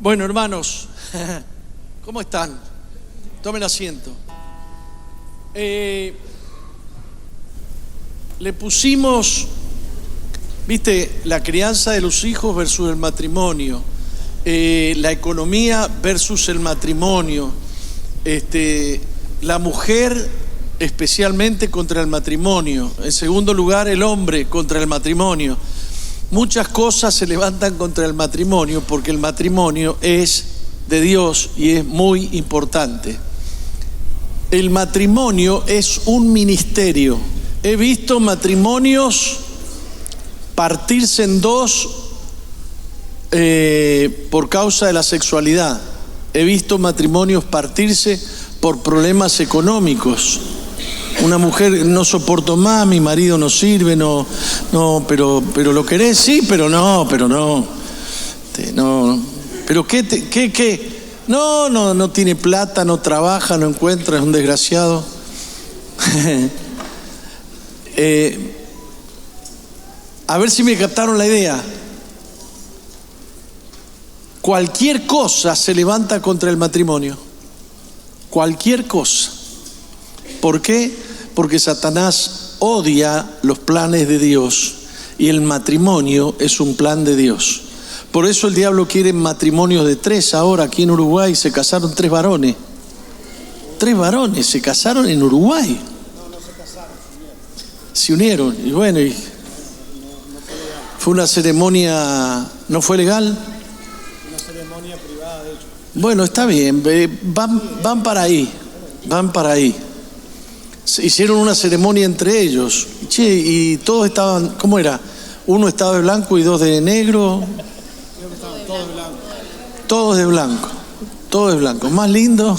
Bueno, hermanos, ¿cómo están? Tomen asiento. Le pusimos, viste, la crianza de los hijos versus el matrimonio, la economía versus el matrimonio, la mujer especialmente contra el matrimonio, en segundo lugar el hombre contra el matrimonio. Muchas cosas se levantan contra el matrimonio porque el matrimonio es de Dios y es muy importante. El matrimonio es un ministerio. He visto matrimonios partirse en dos por causa de la sexualidad. He visto matrimonios partirse por problemas económicos. Una mujer: no soporto más, mi marido no sirve, pero lo querés, sí, pero no. Pero ¿qué? No tiene plata, no trabaja, no encuentra, es un desgraciado. A ver si me captaron la idea. Cualquier cosa se levanta contra el matrimonio. Cualquier cosa. ¿Por qué? Porque Satanás odia los planes de Dios y el matrimonio es un plan de Dios. Por eso el diablo quiere matrimonios de 3 ahora. Aquí en Uruguay se casaron 3 varones. 3 varones se casaron en Uruguay. No se casaron, se unieron. Y bueno, fue una ceremonia, ¿no fue legal? Una ceremonia privada, de hecho. Bueno, está bien, van para ahí. Hicieron una ceremonia entre ellos. Y todos estaban, ¿cómo era? Uno estaba de blanco y 2 de negro. Creo que estaban todos de blanco. Todos de blanco. Más lindo.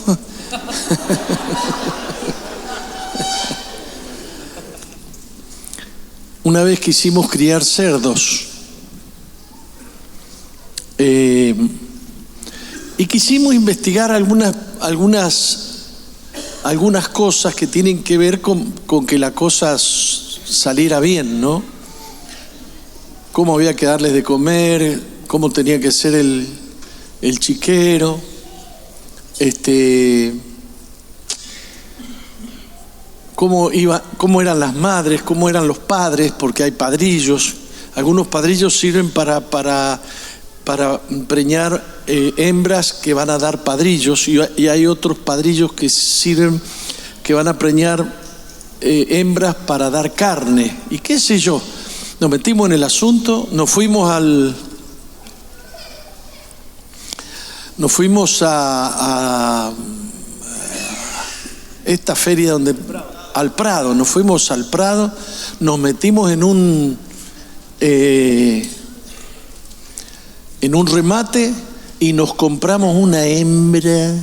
Una vez quisimos criar cerdos. Y quisimos investigar algunas cosas que tienen que ver con que la cosa saliera bien, ¿no? Cómo había que darles de comer, cómo tenía que ser el chiquero, cómo eran las madres, cómo eran los padres, porque hay padrillos. Algunos padrillos sirven para preñar hembras que van a dar padrillos, y hay otros padrillos que sirven, que van a preñar hembras para dar carne, y qué sé yo. Nos metimos en el asunto, nos fuimos a esta feria al Prado, nos fuimos al Prado, nos metimos en un remate y nos compramos una hembra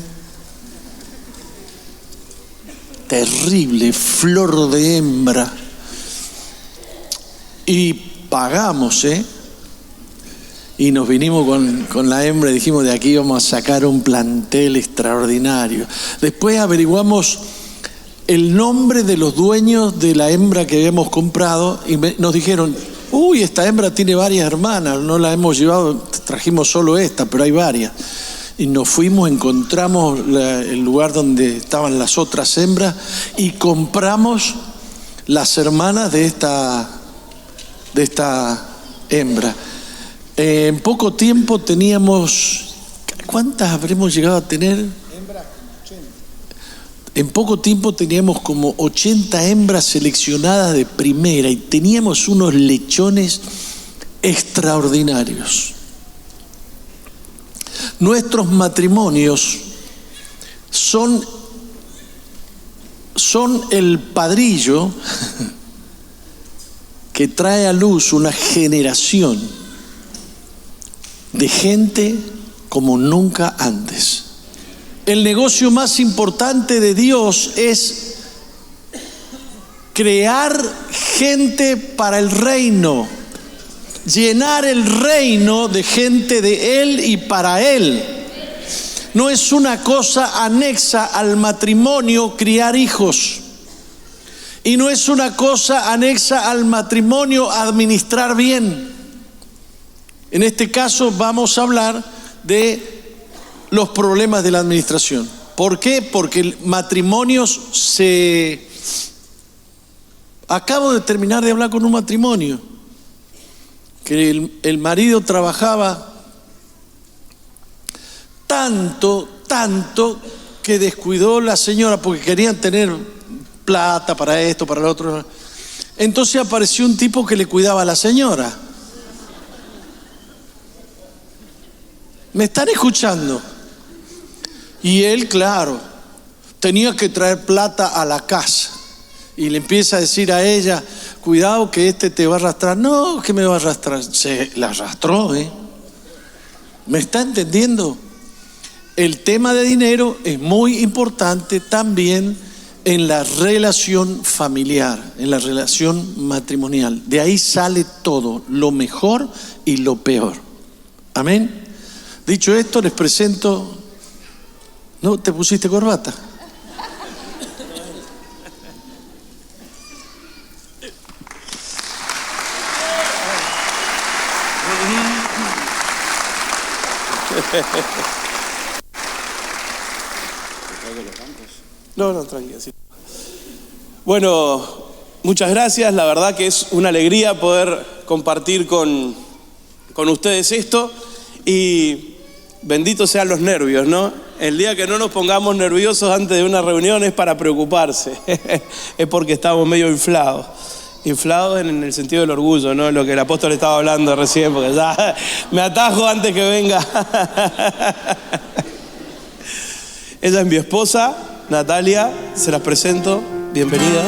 terrible, flor de hembra, y pagamos, y nos vinimos con la hembra y dijimos: de aquí vamos a sacar un plantel extraordinario. Después averiguamos el nombre de los dueños de la hembra que habíamos comprado y nos dijeron: uy, esta hembra tiene varias hermanas, no la hemos llevado, trajimos solo esta, pero hay varias. Y nos fuimos, encontramos el lugar donde estaban las otras hembras y compramos las hermanas de esta hembra. En poco tiempo teníamos, ¿cuántas habremos llegado a tener? Hembra, 80. En poco tiempo teníamos como 80 hembras seleccionadas de primera y teníamos unos lechones extraordinarios. Nuestros matrimonios son el padrillo que trae a luz una generación de gente como nunca antes. El negocio más importante de Dios es crear gente para el reino, llenar el reino de gente de Él y para Él. No es una cosa anexa al matrimonio criar hijos. Y no es una cosa anexa al matrimonio administrar bien. En este caso vamos a hablar de los problemas de la administración. ¿Por qué? Porque matrimonios se... Acabo de terminar de hablar con un matrimonio, que el marido trabajaba tanto que descuidó la señora porque querían tener plata para esto, para lo otro. Entonces apareció un tipo que le cuidaba a la señora. ¿Me están escuchando? Y él, claro, tenía que traer plata a la casa. Y le empieza a decir a ella, cuidado que este te va a arrastrar. No, que me va a arrastrar. Se la arrastró, ¿eh? ¿Me está entendiendo? El tema de dinero es muy importante también en la relación familiar, en la relación matrimonial. De ahí sale todo, lo mejor y lo peor. Amén. Dicho esto, les presento... ¿No te pusiste corbata? No, tranquilo. Sí. Bueno, muchas gracias. La verdad que es una alegría poder compartir con ustedes esto. Y benditos sean los nervios, ¿no? El día que no nos pongamos nerviosos antes de una reunión es para preocuparse. Es porque estamos medio inflados. Inflados en el sentido del orgullo, ¿no? Lo que el apóstol estaba hablando recién, porque ya me atajo antes que venga. Ella es mi esposa, Natalia, se las presento, bienvenida.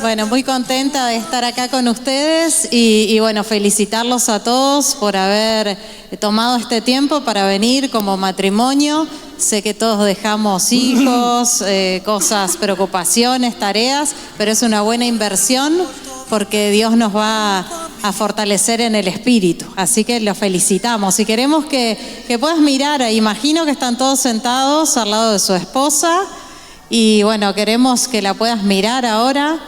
Bueno, muy contenta de estar acá con ustedes y bueno, felicitarlos a todos por haber tomado este tiempo para venir como matrimonio. Sé que todos dejamos hijos, cosas, preocupaciones, tareas, pero es una buena inversión porque Dios nos va a fortalecer en el espíritu. Así que los felicitamos y queremos que puedas mirar, imagino que están todos sentados al lado de su esposa y bueno, queremos que la puedas mirar ahora.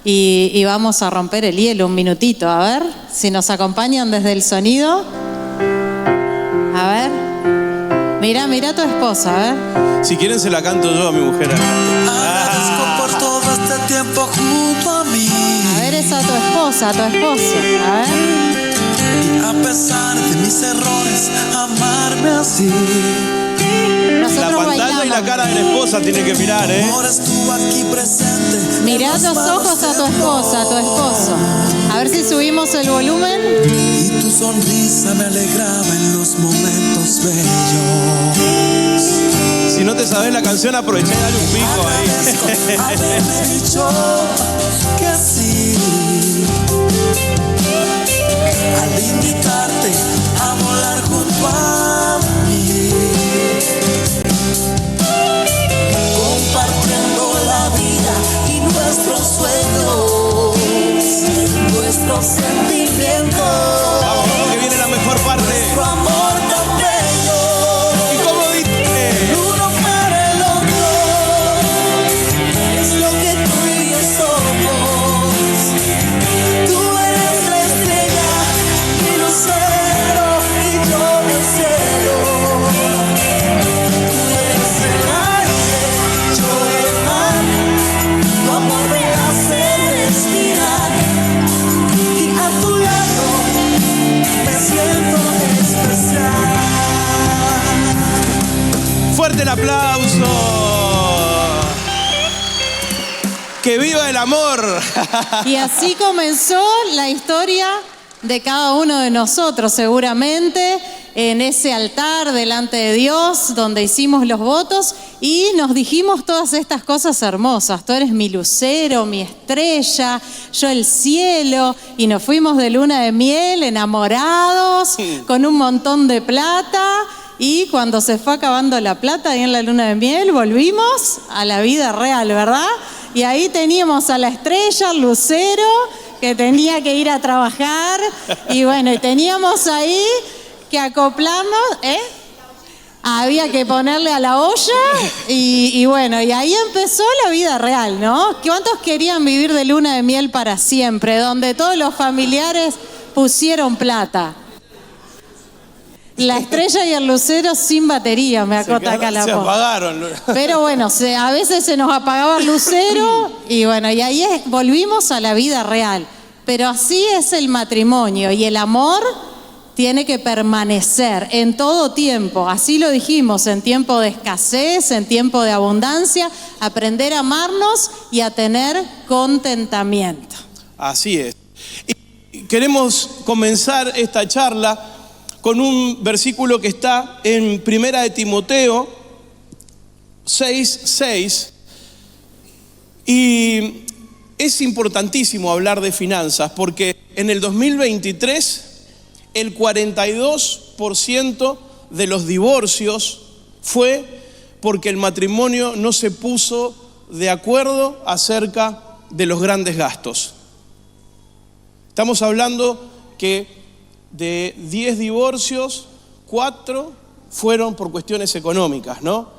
Y vamos a romper el hielo un minutito, a ver si nos acompañan desde el sonido. A ver, mira a tu esposa, a ver. Si quieren se la canto yo a mi mujer. Agradezco por todo este tiempo junto a mí. A ver, es a tu esposa, a ver. Y a pesar de mis errores, amarme así. Nosotros la pantalla bailamos. Y la cara de la esposa tiene que mirar, ¿eh? Ahora estuvo aquí presente. Mirá los ojos a tu esposa, a tu esposo. A ver si subimos el volumen. Y tu sonrisa me alegraba en los momentos bellos. Si no te sabes la canción, aproveché y dale un pico ahí. Haberme dicho que sí. Al invitarte a volar junto a mí. Compartiendo la vida y nuestros sueños, nuestros sentimientos. Vamos, que viene la mejor parte. Nuestro amor tan bello. ¿Y cómo dice? El uno para el otro. Es lo que tú y yo somos. Tú eres la estrella, mi lucero y yo el cielo. Tú eres el aire, yo el mar. Tu amor me hace respirar. Y a tu lado me siento especial. Fuerte el aplauso. ¡Que viva el amor! Y así comenzó la historia de cada uno de nosotros, seguramente, en ese altar delante de Dios, donde hicimos los votos y nos dijimos todas estas cosas hermosas. Tú eres mi lucero, mi estrella, yo el cielo, y nos fuimos de luna de miel, enamorados, con un montón de plata. Y cuando se fue acabando la plata ahí en la luna de miel, volvimos a la vida real, ¿verdad? Y ahí teníamos a la estrella, al lucero, que tenía que ir a trabajar. Y bueno, y teníamos ahí que acoplarnos, había que ponerle a la olla. Y bueno, y ahí empezó la vida real, ¿no? ¿Cuántos querían vivir de luna de miel para siempre? Donde todos los familiares pusieron plata. La estrella y el lucero sin batería, me acota acá la Se voz. apagaron. Pero bueno, a veces se nos apagaba el lucero y bueno, y ahí volvimos a la vida real. Pero así es el matrimonio y el amor tiene que permanecer en todo tiempo. Así lo dijimos, en tiempo de escasez, en tiempo de abundancia, aprender a amarnos y a tener contentamiento. Así es. Y queremos comenzar esta charla con un versículo que está en 1 de Timoteo 6:6. Y es importantísimo hablar de finanzas porque en el 2023 el 42% de los divorcios fue porque el matrimonio no se puso de acuerdo acerca de los grandes gastos. Estamos hablando que de 10 divorcios, 4 fueron por cuestiones económicas, ¿no?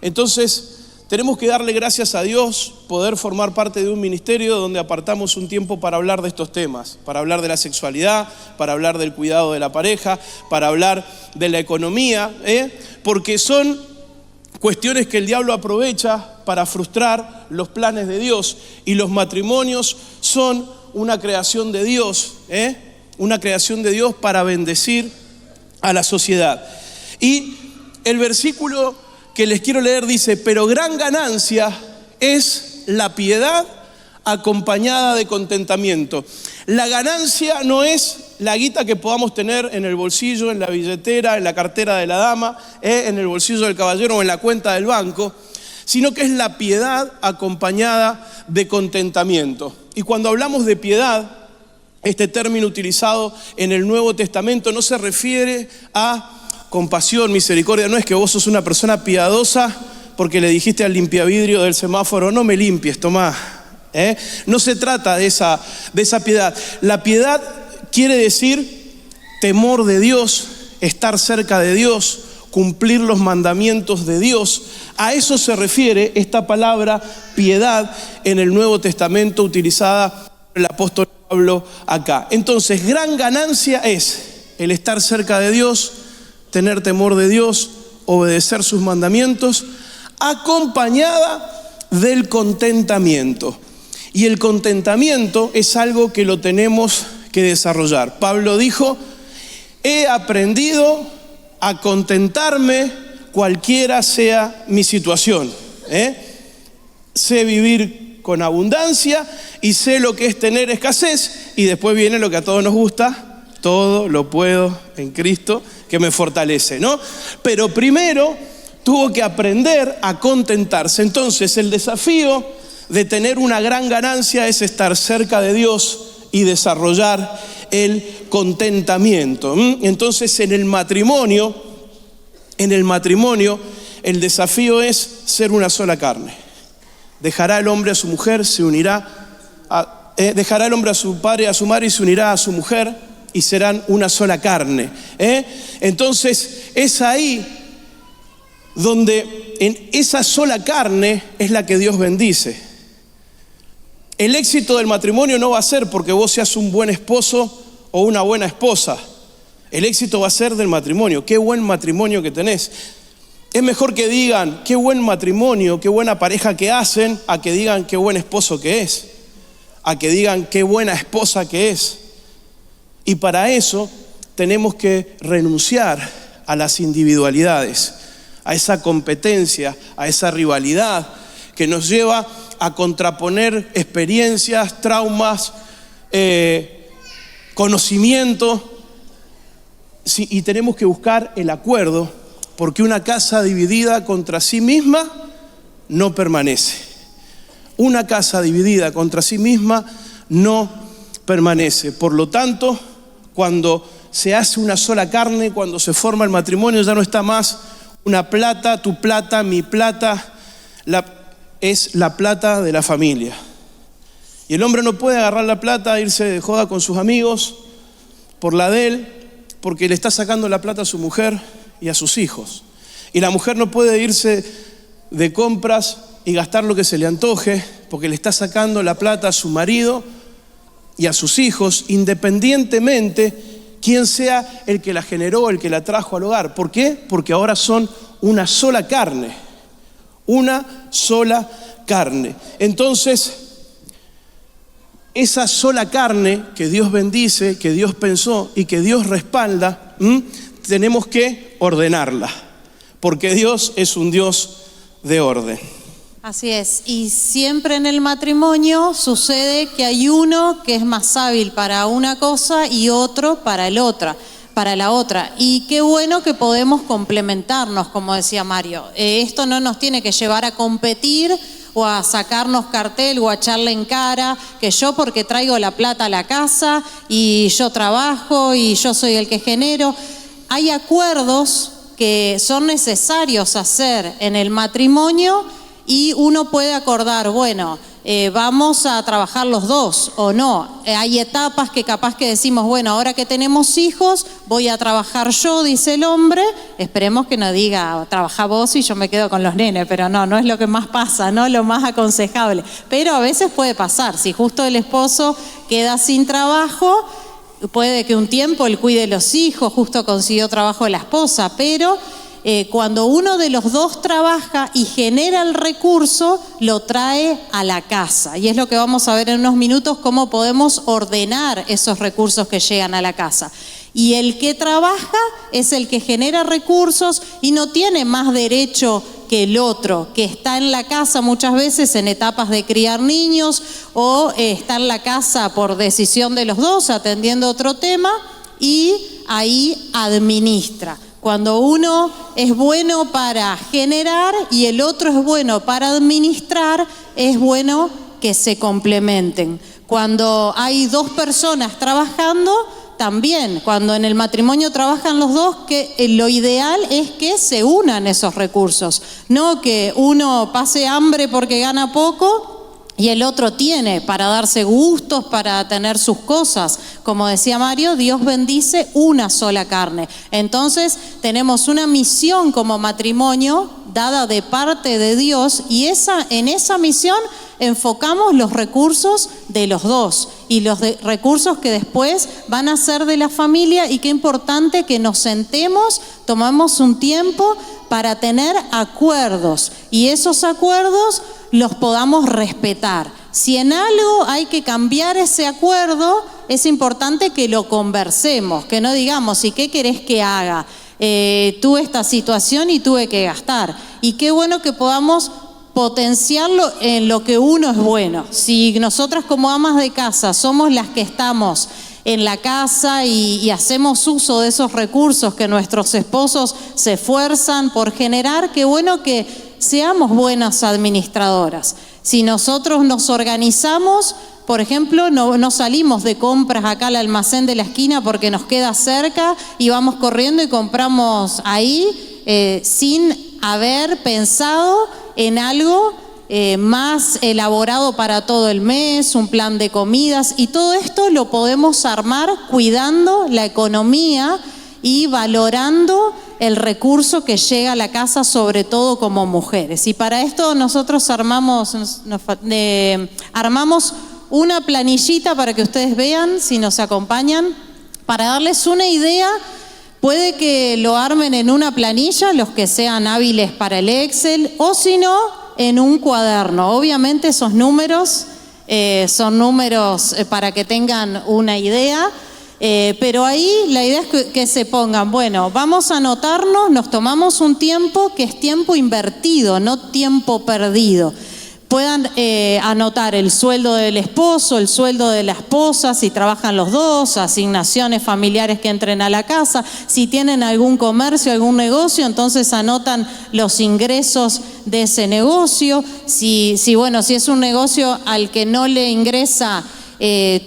Entonces, tenemos que darle gracias a Dios poder formar parte de un ministerio donde apartamos un tiempo para hablar de estos temas, para hablar de la sexualidad, para hablar del cuidado de la pareja, para hablar de la economía, porque son cuestiones que el diablo aprovecha para frustrar los planes de Dios, y los matrimonios son una creación de Dios, una creación de Dios para bendecir a la sociedad. Y el versículo que les quiero leer dice: pero gran ganancia es la piedad acompañada de contentamiento. La ganancia no es la guita que podamos tener en el bolsillo, en la billetera, en la cartera de la dama, en el bolsillo del caballero o en la cuenta del banco, sino que es la piedad acompañada de contentamiento. Y cuando hablamos de piedad, este término utilizado en el Nuevo Testamento no se refiere a compasión, misericordia. No es que vos sos una persona piadosa porque le dijiste al limpiavidrio del semáforo: no me limpies, tomá. No se trata de esa piedad. La piedad quiere decir temor de Dios, estar cerca de Dios, cumplir los mandamientos de Dios. A eso se refiere esta palabra piedad en el Nuevo Testamento utilizada por el apóstol Pablo acá. Entonces, gran ganancia es el estar cerca de Dios, tener temor de Dios, obedecer sus mandamientos, acompañada del contentamiento. Y el contentamiento es algo que lo tenemos que desarrollar. Pablo dijo: he aprendido a contentarme cualquiera sea mi situación. Sé vivir con abundancia y sé lo que es tener escasez. Y después viene lo que a todos nos gusta: todo lo puedo en Cristo que me fortalece, ¿no? Pero primero tuvo que aprender a contentarse. Entonces, el desafío de tener una gran ganancia es estar cerca de Dios y desarrollar el contentamiento. Entonces, en el matrimonio, el desafío es ser una sola carne. Dejará el hombre a su mujer, se unirá, dejará el hombre a su padre y a su madre y se unirá a su mujer, y serán una sola carne. Entonces, es ahí donde en esa sola carne es la que Dios bendice. El éxito del matrimonio no va a ser porque vos seas un buen esposo o una buena esposa. El éxito va a ser del matrimonio. Qué buen matrimonio que tenés. Es mejor que digan qué buen matrimonio, qué buena pareja que hacen, a que digan qué buen esposo que es, a que digan qué buena esposa que es. Y para eso tenemos que renunciar a las individualidades, a esa competencia, a esa rivalidad que nos lleva a contraponer experiencias, traumas, conocimiento. Sí, y tenemos que buscar el acuerdo, porque una casa dividida contra sí misma no permanece. Una casa dividida contra sí misma no permanece. Por lo tanto, cuando se hace una sola carne, cuando se forma el matrimonio, ya no está más una plata, tu plata, mi plata, es la plata de la familia. Y el hombre no puede agarrar la plata, irse de joda con sus amigos por la de él, porque le está sacando la plata a su mujer y a sus hijos. Y la mujer no puede irse de compras y gastar lo que se le antoje, porque le está sacando la plata a su marido y a sus hijos, independientemente quien sea el que la generó, el que la trajo al hogar. ¿Por qué? Porque ahora son una sola carne. Una sola carne. Entonces, esa sola carne que Dios bendice, que Dios pensó y que Dios respalda, tenemos que ordenarla, porque Dios es un Dios de orden. Así es, y siempre en el matrimonio sucede que hay uno que es más hábil para una cosa y otro para la otra. Y qué bueno que podemos complementarnos, como decía Mario. Esto no nos tiene que llevar a competir o a sacarnos cartel o a echarle en cara que yo porque traigo la plata a la casa y yo trabajo y yo soy el que genero. Hay acuerdos que son necesarios hacer en el matrimonio y uno puede acordar, bueno, vamos a trabajar los dos o no. Hay etapas que capaz que decimos, bueno, ahora que tenemos hijos, voy a trabajar yo, dice el hombre. Esperemos que no diga, trabaja vos y yo me quedo con los nenes, pero no es lo que más pasa, no lo más aconsejable. Pero a veces puede pasar, si justo el esposo queda sin trabajo, puede que un tiempo él cuide los hijos, justo consiguió trabajo la esposa, pero cuando uno de los dos trabaja y genera el recurso, lo trae a la casa. Y es lo que vamos a ver en unos minutos, cómo podemos ordenar esos recursos que llegan a la casa. Y el que trabaja es el que genera recursos y no tiene más derecho que el otro, que está en la casa muchas veces en etapas de criar niños o está en la casa por decisión de los dos atendiendo otro tema y ahí administra. Cuando uno es bueno para generar y el otro es bueno para administrar, es bueno que se complementen. Cuando hay dos personas trabajando, también, cuando en el matrimonio trabajan los dos, que lo ideal es que se unan esos recursos, no que uno pase hambre porque gana poco y el otro tiene para darse gustos, para tener sus cosas. Como decía Mario, Dios bendice una sola carne. Entonces tenemos una misión como matrimonio dada de parte de Dios y en esa misión enfocamos los recursos de los dos y los recursos que después van a ser de la familia. Y qué importante que nos sentemos, tomamos un tiempo para tener acuerdos y esos acuerdos los podamos respetar. Si en algo hay que cambiar ese acuerdo, es importante que lo conversemos, que no digamos, ¿y qué querés que haga? Tuve esta situación y tuve que gastar. Y qué bueno que podamos potenciarlo en lo que uno es bueno. Si nosotras como amas de casa somos las que estamos en la casa y hacemos uso de esos recursos que nuestros esposos se esfuerzan por generar, qué bueno que seamos buenas administradoras. Si nosotros nos organizamos, por ejemplo, no salimos de compras acá al almacén de la esquina porque nos queda cerca y vamos corriendo y compramos ahí sin haber pensado en algo más elaborado para todo el mes, un plan de comidas, y todo esto lo podemos armar cuidando la economía y valorando el recurso que llega a la casa, sobre todo como mujeres. Y para esto nosotros armamos una planillita para que ustedes vean, si nos acompañan, para darles una idea. Puede que lo armen en una planilla, los que sean hábiles para el Excel, o si no, en un cuaderno. Obviamente esos números son números para que tengan una idea, pero ahí la idea es que se pongan, bueno, vamos a anotarnos, nos tomamos un tiempo que es tiempo invertido, no tiempo perdido. Puedan anotar el sueldo del esposo, el sueldo de la esposa, si trabajan los dos, asignaciones familiares que entren a la casa, si tienen algún comercio, algún negocio, entonces anotan los ingresos de ese negocio. Si es un negocio al que no le ingresa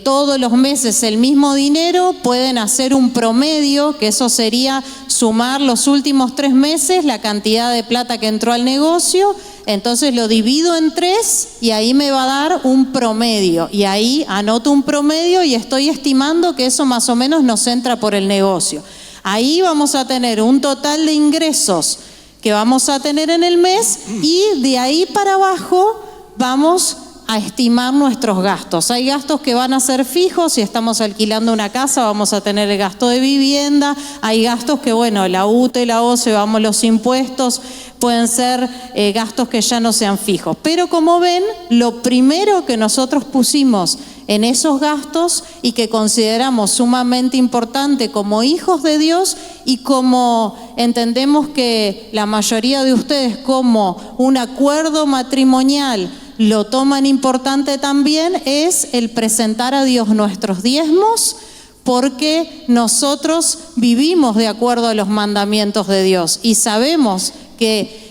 todos los meses el mismo dinero, pueden hacer un promedio, que eso sería sumar los últimos 3 meses la cantidad de plata que entró al negocio. Entonces lo divido en 3 y ahí me va a dar un promedio. Y ahí anoto un promedio y estoy estimando que eso más o menos nos entra por el negocio. Ahí vamos a tener un total de ingresos que vamos a tener en el mes y de ahí para abajo vamos a estimar nuestros gastos. Hay gastos que van a ser fijos, si estamos alquilando una casa vamos a tener el gasto de vivienda, hay gastos que, bueno, la UTE, la OCE, vamos, los impuestos, pueden ser gastos que ya no sean fijos. Pero como ven, lo primero que nosotros pusimos en esos gastos y que consideramos sumamente importante como hijos de Dios y como entendemos que la mayoría de ustedes como un acuerdo matrimonial lo toman importante también, es el presentar a Dios nuestros diezmos, porque nosotros vivimos de acuerdo a los mandamientos de Dios y sabemos que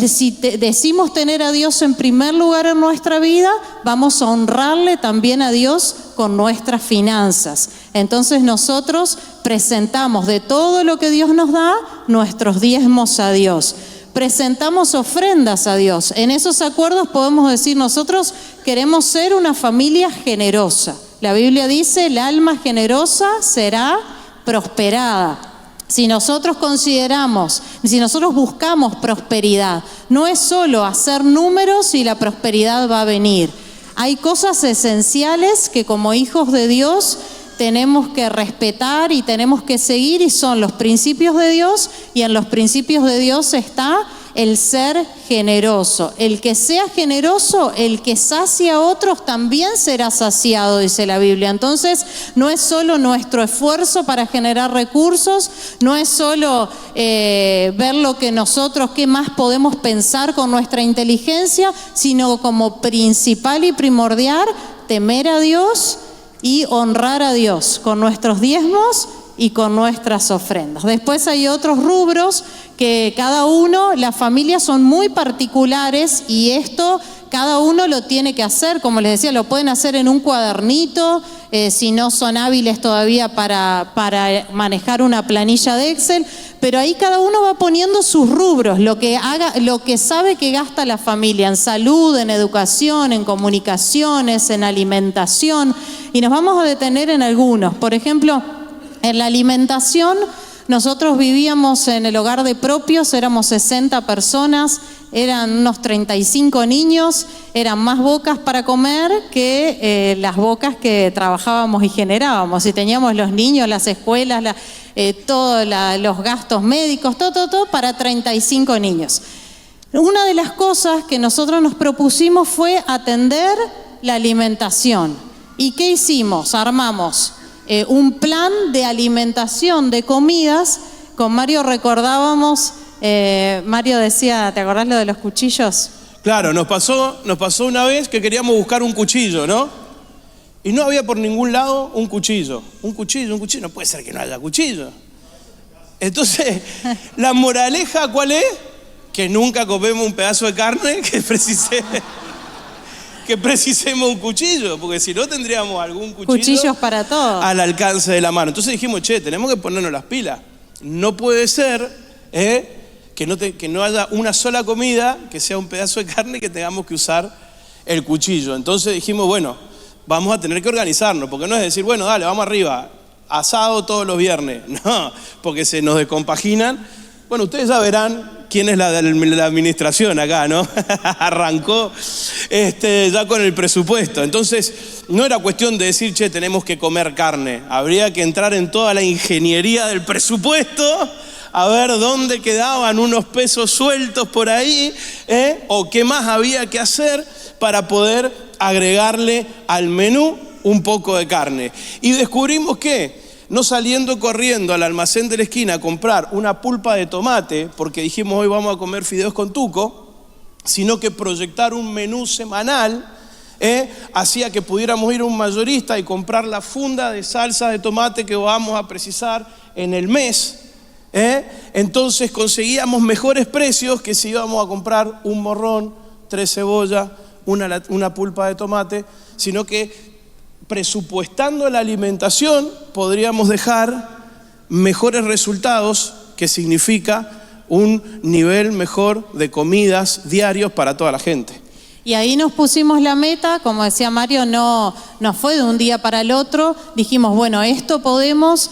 si decimos tener a Dios en primer lugar en nuestra vida, vamos a honrarle también a Dios con nuestras finanzas. Entonces nosotros presentamos de todo lo que Dios nos da, nuestros diezmos a Dios. Presentamos ofrendas a Dios. En esos acuerdos podemos decir, nosotros queremos ser una familia generosa. La Biblia dice, el alma generosa será prosperada. Si nosotros buscamos prosperidad, no es solo hacer números y la prosperidad va a venir. Hay cosas esenciales que como hijos de Dios tenemos que respetar y tenemos que seguir, y son los principios de Dios, y en los principios de Dios está el ser generoso. El que sea generoso, el que sacia a otros también será saciado, dice la Biblia. Entonces, no es solo nuestro esfuerzo para generar recursos, no es solo ver lo que nosotros, qué más podemos pensar con nuestra inteligencia, sino como principal y primordial, temer a Dios y honrar a Dios con nuestros diezmos y con nuestras ofrendas. Después hay otros rubros que cada uno, las familias son muy particulares y esto cada uno lo tiene que hacer, como les decía, lo pueden hacer en un cuadernito, si no son hábiles todavía para manejar una planilla de Excel, pero ahí cada uno va poniendo sus rubros, lo que sabe que gasta la familia, en salud, en educación, en comunicaciones, en alimentación, y nos vamos a detener en algunos. Por ejemplo, en la alimentación, nosotros vivíamos en el hogar de propios, éramos 60 personas, eran unos 35 niños, eran más bocas para comer que las bocas trabajábamos y generábamos. Y teníamos los niños, las escuelas, todos los gastos médicos, todo para 35 niños. Una de las cosas que nosotros nos propusimos fue atender la alimentación. ¿Y qué hicimos? Armamos un plan de alimentación de comidas. Con Mario recordábamos, Mario decía, ¿te acordás lo de los cuchillos? Claro, nos pasó una vez que queríamos buscar un cuchillo, ¿no? Y no había por ningún lado un cuchillo. Un cuchillo, no puede ser que no haya cuchillo. Entonces, la moraleja, ¿cuál es? Que nunca comemos un pedazo de carne que precisemos un cuchillo, porque si no tendríamos algún cuchillos para todo al alcance de la mano. Entonces dijimos, tenemos que ponernos las pilas. No puede ser que no haya una sola comida que sea un pedazo de carne y que tengamos que usar el cuchillo. Entonces dijimos, bueno, vamos a tener que organizarnos, porque no es decir, bueno, dale, vamos arriba, asado todos los viernes. No, porque se nos descompaginan. Bueno, ustedes ya verán quién es la de la administración acá, ¿no? Arrancó ya con el presupuesto. Entonces, no era cuestión de decir, tenemos que comer carne. Habría que entrar en toda la ingeniería del presupuesto, a ver dónde quedaban unos pesos sueltos por ahí, o qué más había que hacer para poder agregarle al menú un poco de carne. Y descubrimos que, no saliendo corriendo al almacén de la esquina a comprar una pulpa de tomate, porque dijimos hoy vamos a comer fideos con tuco, sino que proyectar un menú semanal hacía que pudiéramos ir a un mayorista y comprar la funda de salsa de tomate que vamos a precisar en el mes. Entonces conseguíamos mejores precios que si íbamos a comprar un morrón, 3 cebollas, una pulpa de tomate, sino que presupuestando la alimentación podríamos dejar mejores resultados, que significa un nivel mejor de comidas diarios para toda la gente. Y ahí nos pusimos la meta, como decía Mario, no fue de un día para el otro. Dijimos, bueno, esto podemos.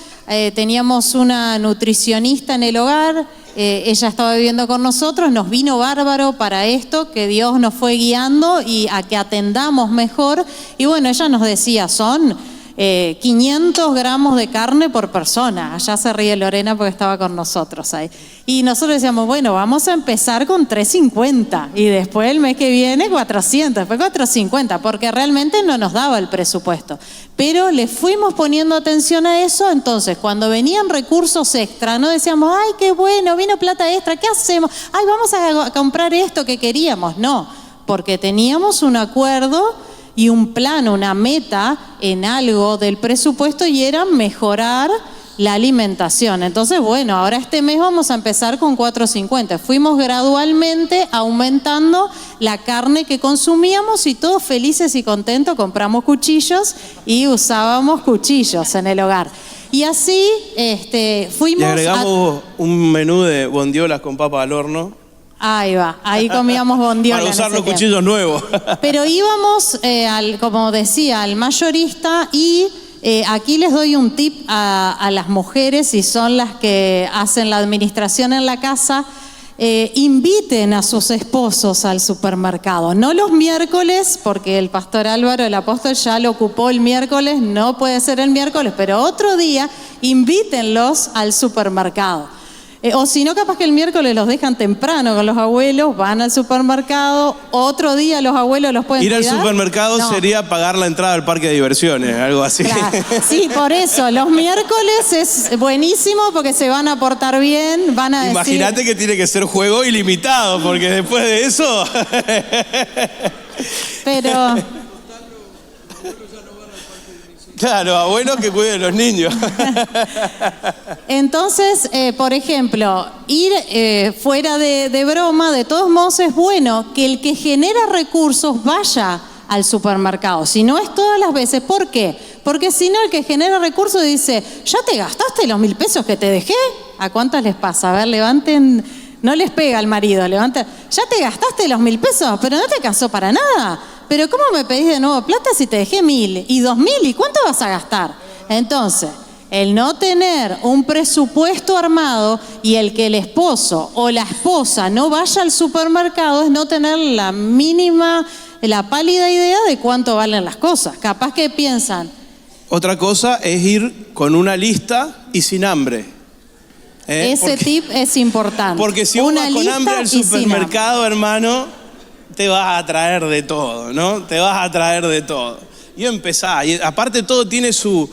Teníamos una nutricionista en el hogar, ella estaba viviendo con nosotros, nos vino bárbaro para esto, que Dios nos fue guiando y a que atendamos mejor. Y bueno, ella nos decía, son 500 gramos de carne por persona. Allá se ríe Lorena porque estaba con nosotros ahí. Y nosotros decíamos, bueno, vamos a empezar con 350 y después el mes que viene 400, después 450, porque realmente no nos daba el presupuesto. Pero le fuimos poniendo atención a eso, entonces cuando venían recursos extra, no decíamos, ay, qué bueno, vino plata extra, ¿qué hacemos? Ay, vamos a comprar esto que queríamos. No, porque teníamos un acuerdo y un plan, una meta en algo del presupuesto y era mejorar la alimentación. Entonces, bueno, ahora este mes vamos a empezar con 450. Fuimos gradualmente aumentando la carne que consumíamos y todos felices y contentos compramos cuchillos y usábamos cuchillos en el hogar. Y así fuimos... Y agregamos un menú de bondiolas con papa al horno. Ahí va, ahí comíamos bondiola. Para usar los cuchillos nuevos. Pero íbamos, como decía, al mayorista y aquí les doy un tip a las mujeres, si son las que hacen la administración en la casa, inviten a sus esposos al supermercado. No los miércoles, porque el pastor Álvaro, el apóstol, ya lo ocupó el miércoles, no puede ser el miércoles, pero otro día invítenlos al supermercado. O si no, capaz que el miércoles los dejan temprano con los abuelos, van al supermercado, otro día los abuelos los pueden cuidar. Ir al supermercado sería pagar la entrada al parque de diversiones, algo así. Claro. Sí, por eso, los miércoles es buenísimo porque se van a portar bien, van a Imagínate que tiene que ser juego ilimitado, porque después de eso... Pero... Claro, abuelos que cuiden los niños. Entonces, por ejemplo, ir fuera de broma, de todos modos es bueno que el que genera recursos vaya al supermercado. Si no es todas las veces, ¿por qué? Porque si no, el que genera recursos dice, ¿ya te gastaste los 1.000 pesos que te dejé? ¿A cuántas les pasa? A ver, levanten, no les pega al marido, levanten. ¿Ya te gastaste los 1.000 pesos? Pero no te alcanzó para nada. Pero ¿cómo me pedís de nuevo plata si te dejé 1.000 y 2.000? ¿Y cuánto vas a gastar? Entonces, el no tener un presupuesto armado y el que el esposo o la esposa no vaya al supermercado es no tener la mínima, la pálida idea de cuánto valen las cosas. Capaz que piensan. Otra cosa es ir con una lista y sin hambre. Ese tip es importante. Porque si uno va con hambre al supermercado, hermano, te vas a traer de todo, ¿no? Te vas a traer de todo. Y empezá, y aparte todo tiene su...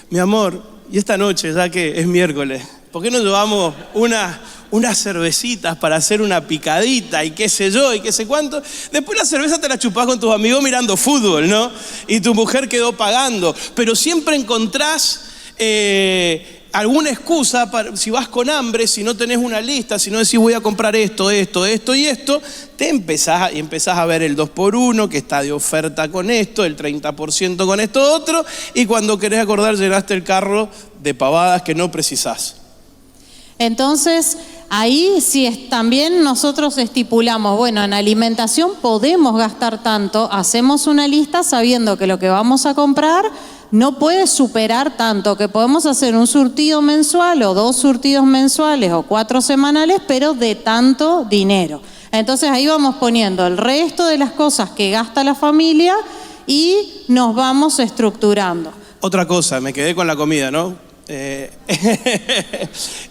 Mi amor, y esta noche, ya que es miércoles, ¿por qué no llevamos unas cervecitas para hacer una picadita y qué sé yo y qué sé cuánto? Después la cerveza te la chupás con tus amigos mirando fútbol, ¿no? Y tu mujer quedó pagando. Pero siempre encontrás... alguna excusa para, si vas con hambre, si no tenés una lista, si no decís voy a comprar esto y esto, te empezás a ver el 2x1 que está de oferta con esto, el 30% con esto otro, y cuando querés acordar llenaste el carro de pavadas que no precisás. Entonces, ahí sí también nosotros estipulamos, bueno, en alimentación podemos gastar tanto, hacemos una lista sabiendo que lo que vamos a comprar no puede superar tanto, que podemos hacer un surtido mensual o 2 surtidos mensuales o 4 semanales, pero de tanto dinero. Entonces ahí vamos poniendo el resto de las cosas que gasta la familia y nos vamos estructurando. Otra cosa, me quedé con la comida, ¿no?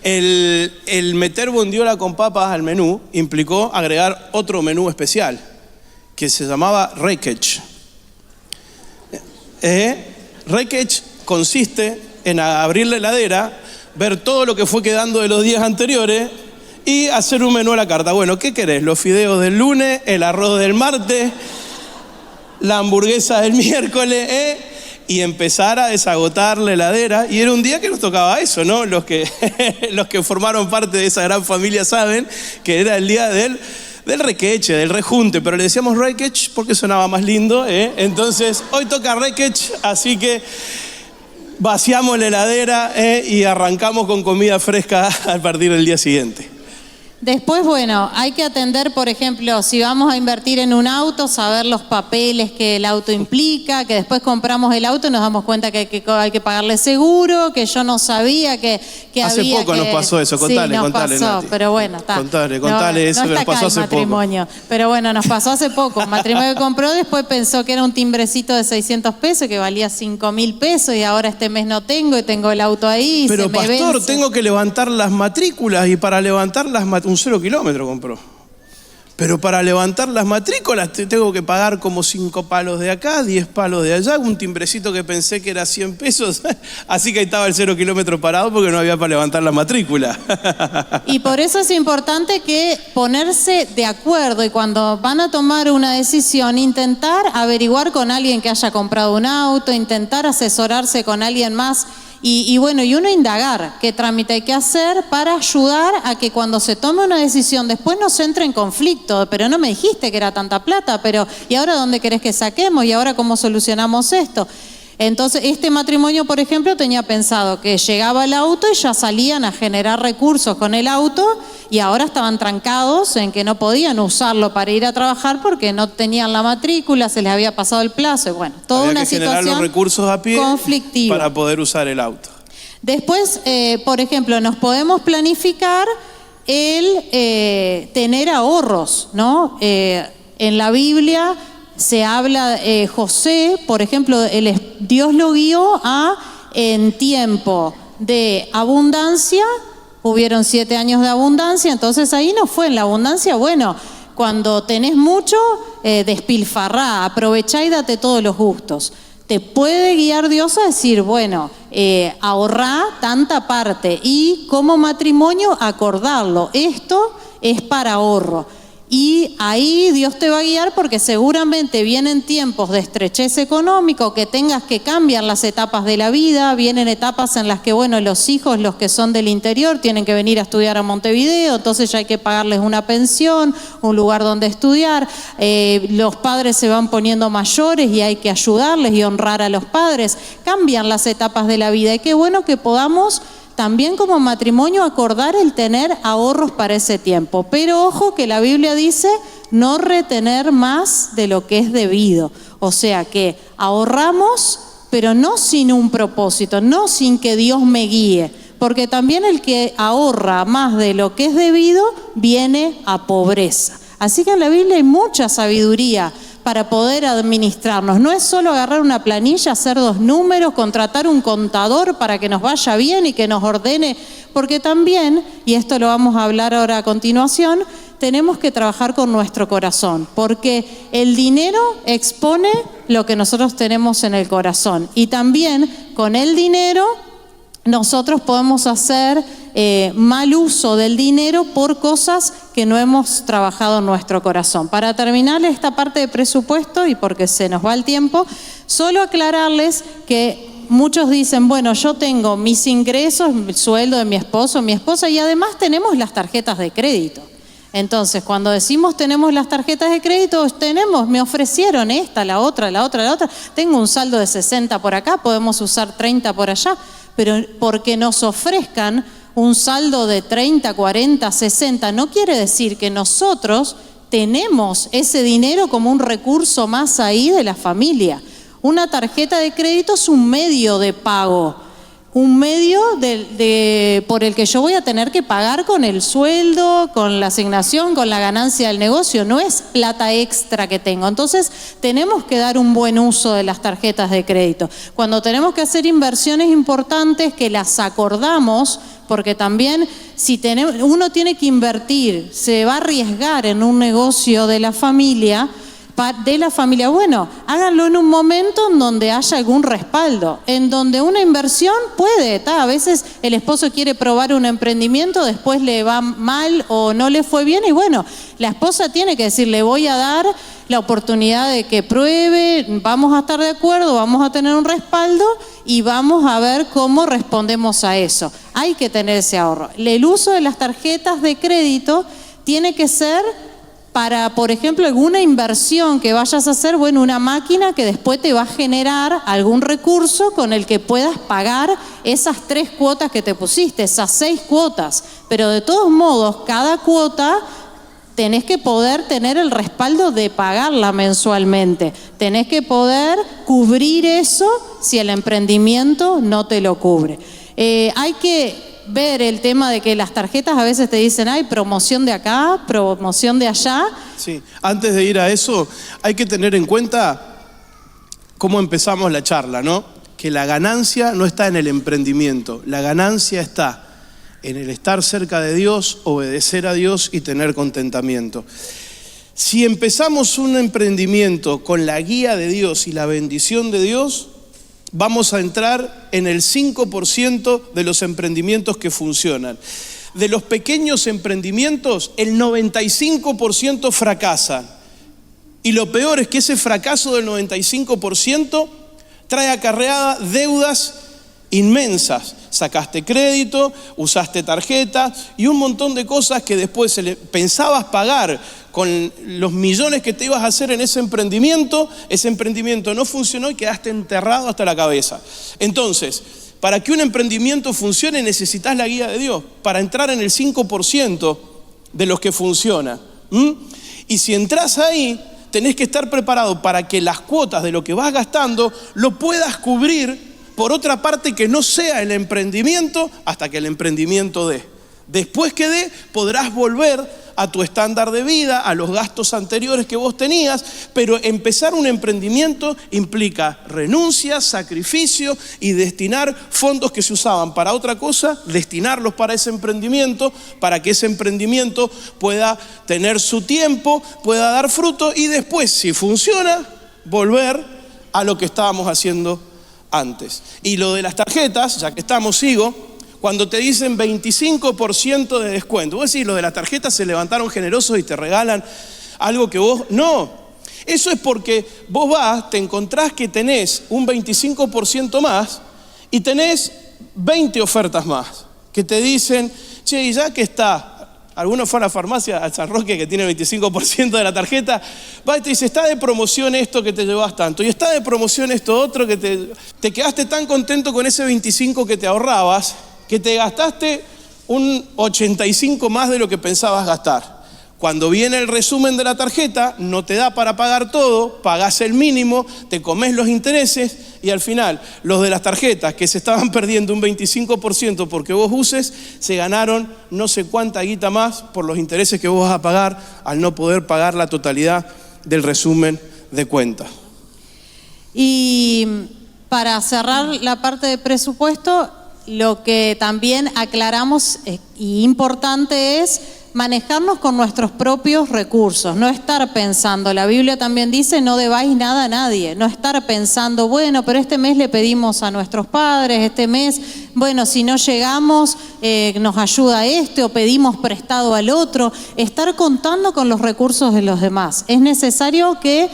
El meter bondiola con papas al menú implicó agregar otro menú especial que se llamaba Requech. Requech consiste en abrir la heladera, ver todo lo que fue quedando de los días anteriores y hacer un menú a la carta. Bueno, ¿qué querés? Los fideos del lunes, el arroz del martes, la hamburguesa del miércoles, y empezar a desagotar la heladera. Y era un día que nos tocaba eso, ¿no? Los que formaron parte de esa gran familia saben que era el día del requeche, del rejunte, pero le decíamos requech porque sonaba más lindo, Entonces, hoy toca requech, así que vaciamos la heladera, y arrancamos con comida fresca a partir del día siguiente. Después, bueno, hay que atender, por ejemplo, si vamos a invertir en un auto, saber los papeles que el auto implica, que después compramos el auto y nos damos cuenta que hay que pagarle seguro, que yo no sabía que Hace había poco que... nos pasó eso, contale, sí, nos contale, pasó, Nati. pero bueno, está. Contale eso no que nos está pasó acá hace el matrimonio, pero bueno, nos pasó hace poco. Un matrimonio que compró, después pensó que era un timbrecito de 600 pesos, que valía 5.000 pesos y ahora este mes no tengo y tengo el auto ahí y Pero se me pastor, vence. tengo que levantar las matrículas y para levantar un 0 kilómetro compró. Pero para levantar las matrículas tengo que pagar como 5 palos de acá, 10 palos de allá, un timbrecito que pensé que era 100 pesos. Así que ahí estaba el 0 kilómetro parado porque no había para levantar la matrícula. Y por eso es importante que ponerse de acuerdo y cuando van a tomar una decisión, intentar averiguar con alguien que haya comprado un auto, intentar asesorarse con alguien más y bueno, y uno indagar qué trámite hay que hacer para ayudar a que cuando se tome una decisión después no se entre en conflicto. Pero no me dijiste que era tanta plata, pero ¿y ahora dónde querés que saquemos? ¿Y ahora cómo solucionamos esto? Entonces, este matrimonio, por ejemplo, tenía pensado que llegaba el auto y ya salían a generar recursos con el auto y ahora estaban trancados en que no podían usarlo para ir a trabajar porque no tenían la matrícula, se les había pasado el plazo y bueno, toda Había una que generar situación los recursos a pie conflictiva. para poder usar el auto. Después, por ejemplo, nos podemos planificar el tener ahorros, ¿no? En la Biblia se habla, José, por ejemplo, Dios lo guió en tiempo de abundancia, hubieron 7 años de abundancia, entonces ahí no fue en la abundancia, bueno, cuando tenés mucho, despilfarrá, aprovechá y date todos los gustos. Te puede guiar Dios a decir, bueno, ahorrá tanta parte y como matrimonio acordarlo, esto es para ahorro. Y ahí Dios te va a guiar porque seguramente vienen tiempos de estrechez económico, que tengas que cambiar las etapas de la vida, vienen etapas en las que, bueno, los hijos, los que son del interior, tienen que venir a estudiar a Montevideo, entonces ya hay que pagarles una pensión, un lugar donde estudiar, los padres se van poniendo mayores y hay que ayudarles y honrar a los padres, cambian las etapas de la vida y qué bueno que podamos también como matrimonio acordar el tener ahorros para ese tiempo. Pero ojo que la Biblia dice no retener más de lo que es debido. O sea que ahorramos, pero no sin un propósito, no sin que Dios me guíe. Porque también el que ahorra más de lo que es debido viene a pobreza. Así que en la Biblia hay mucha sabiduría para poder administrarnos. No es solo agarrar una planilla, hacer 2 números, contratar un contador para que nos vaya bien y que nos ordene, porque también, y esto lo vamos a hablar ahora a continuación, tenemos que trabajar con nuestro corazón, porque el dinero expone lo que nosotros tenemos en el corazón y también con el dinero nosotros podemos hacer mal uso del dinero por cosas que no hemos trabajado en nuestro corazón. Para terminar esta parte de presupuesto, y porque se nos va el tiempo, solo aclararles que muchos dicen, bueno, yo tengo mis ingresos, el sueldo de mi esposo, mi esposa, y además tenemos las tarjetas de crédito. Entonces, cuando decimos tenemos las tarjetas de crédito, me ofrecieron esta, la otra, tengo un saldo de 60 por acá, podemos usar 30 por allá, pero porque nos ofrezcan un saldo de 30, 40, 60, no quiere decir que nosotros tenemos ese dinero como un recurso más ahí de la familia. Una tarjeta de crédito es un medio de pago, un medio por el que yo voy a tener que pagar con el sueldo, con la asignación, con la ganancia del negocio, no es plata extra que tengo. Entonces tenemos que dar un buen uso de las tarjetas de crédito. Cuando tenemos que hacer inversiones importantes que las acordamos, porque también uno tiene que invertir, se va a arriesgar en un negocio de la familia, bueno, háganlo en un momento en donde haya algún respaldo, en donde una inversión puede, a veces el esposo quiere probar un emprendimiento, después le va mal o no le fue bien y bueno, la esposa tiene que decir, le voy a dar la oportunidad de que pruebe, vamos a estar de acuerdo, vamos a tener un respaldo y vamos a ver cómo respondemos a eso. Hay que tener ese ahorro. El uso de las tarjetas de crédito tiene que ser para, por ejemplo, alguna inversión que vayas a hacer, bueno, una máquina que después te va a generar algún recurso con el que puedas pagar esas 3 cuotas que te pusiste, esas 6 cuotas. Pero de todos modos, cada cuota tenés que poder tener el respaldo de pagarla mensualmente. Tenés que poder cubrir eso si el emprendimiento no te lo cubre. Hay que ver el tema de que las tarjetas a veces te dicen, hay promoción de acá, promoción de allá. Sí, antes de ir a eso, hay que tener en cuenta cómo empezamos la charla, ¿no? Que la ganancia no está en el emprendimiento, la ganancia está en el estar cerca de Dios, obedecer a Dios y tener contentamiento. Si empezamos un emprendimiento con la guía de Dios y la bendición de Dios, vamos a entrar en el 5% de los emprendimientos que funcionan. De los pequeños emprendimientos, el 95% fracasan. Y lo peor es que ese fracaso del 95% trae acarreada deudas inmensas. Sacaste crédito, usaste tarjeta y un montón de cosas que después pensabas pagar con los millones que te ibas a hacer en ese emprendimiento no funcionó y quedaste enterrado hasta la cabeza. Entonces, para que un emprendimiento funcione necesitas la guía de Dios para entrar en el 5% de los que funciona. Y si entras ahí, tenés que estar preparado para que las cuotas de lo que vas gastando lo puedas cubrir por otra parte que no sea el emprendimiento hasta que el emprendimiento dé. Después que dé, podrás volver a tu estándar de vida, a los gastos anteriores que vos tenías, pero empezar un emprendimiento implica renuncia, sacrificio y destinar fondos que se usaban para otra cosa, destinarlos para ese emprendimiento, para que ese emprendimiento pueda tener su tiempo, pueda dar fruto y después, si funciona, volver a lo que estábamos haciendo antes. Y lo de las tarjetas, ya que estamos, sigo, cuando te dicen 25% de descuento, vos decís, lo de las tarjetas se levantaron generosos y te regalan algo que vos, no, eso es porque vos vas, te encontrás que tenés un 25% más y tenés 20 ofertas más, que te dicen, che, y ya que está, alguno fue a la farmacia, al San Roque que tiene 25% de la tarjeta, va y te dice, está de promoción esto que te llevas tanto, y está de promoción esto otro que te quedaste tan contento con ese 25 que te ahorrabas, que te gastaste un 85 más de lo que pensabas gastar. Cuando viene el resumen de la tarjeta, no te da para pagar todo, pagás el mínimo, te comes los intereses y al final los de las tarjetas que se estaban perdiendo un 25% porque vos uses, se ganaron no sé cuánta guita más por los intereses que vos vas a pagar al no poder pagar la totalidad del resumen de cuentas. Y para cerrar la parte de presupuesto, lo que también aclaramos y importante es manejarnos con nuestros propios recursos, no estar pensando, la Biblia también dice, no debáis nada a nadie, no estar pensando, bueno, pero este mes le pedimos a nuestros padres, este mes, bueno, si no llegamos, nos ayuda este o pedimos prestado al otro, estar contando con los recursos de los demás. Es necesario que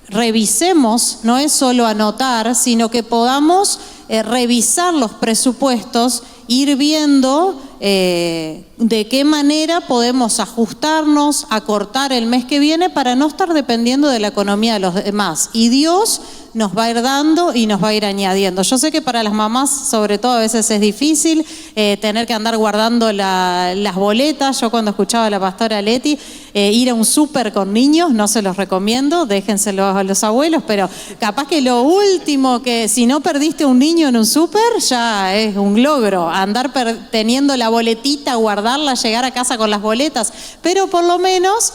revisemos, no es solo anotar, sino que podamos revisar los presupuestos, ir viendo de qué manera podemos ajustarnos, acortar el mes que viene para no estar dependiendo de la economía de los demás. Y Dios nos va a ir dando y nos va a ir añadiendo. Yo sé que para las mamás, sobre todo, a veces es difícil tener que andar guardando las boletas. Yo cuando escuchaba a la pastora Leti, ir a un súper con niños, no se los recomiendo, déjenselos a los abuelos, pero capaz que lo último que, si no perdiste un niño en un súper, ya es un logro. Andar teniendo la boletita, guardarla, llegar a casa con las boletas, pero por lo menos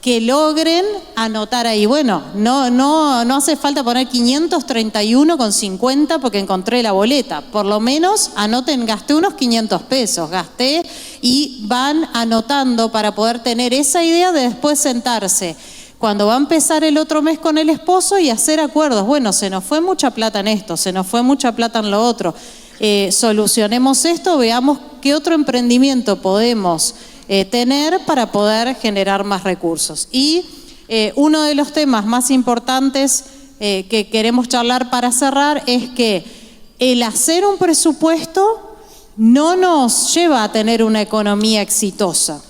que logren anotar ahí. Bueno, no hace falta poner 531,50 porque encontré la boleta. Por lo menos anoten, gasté unos 500 pesos, gasté, y van anotando para poder tener esa idea de después sentarse cuando va a empezar el otro mes con el esposo y hacer acuerdos. Bueno, se nos fue mucha plata en esto, se nos fue mucha plata en lo otro. Solucionemos esto, veamos qué otro emprendimiento podemos tener para poder generar más recursos. Y uno de los temas más importantes que queremos charlar para cerrar es que el hacer un presupuesto no nos lleva a tener una economía exitosa.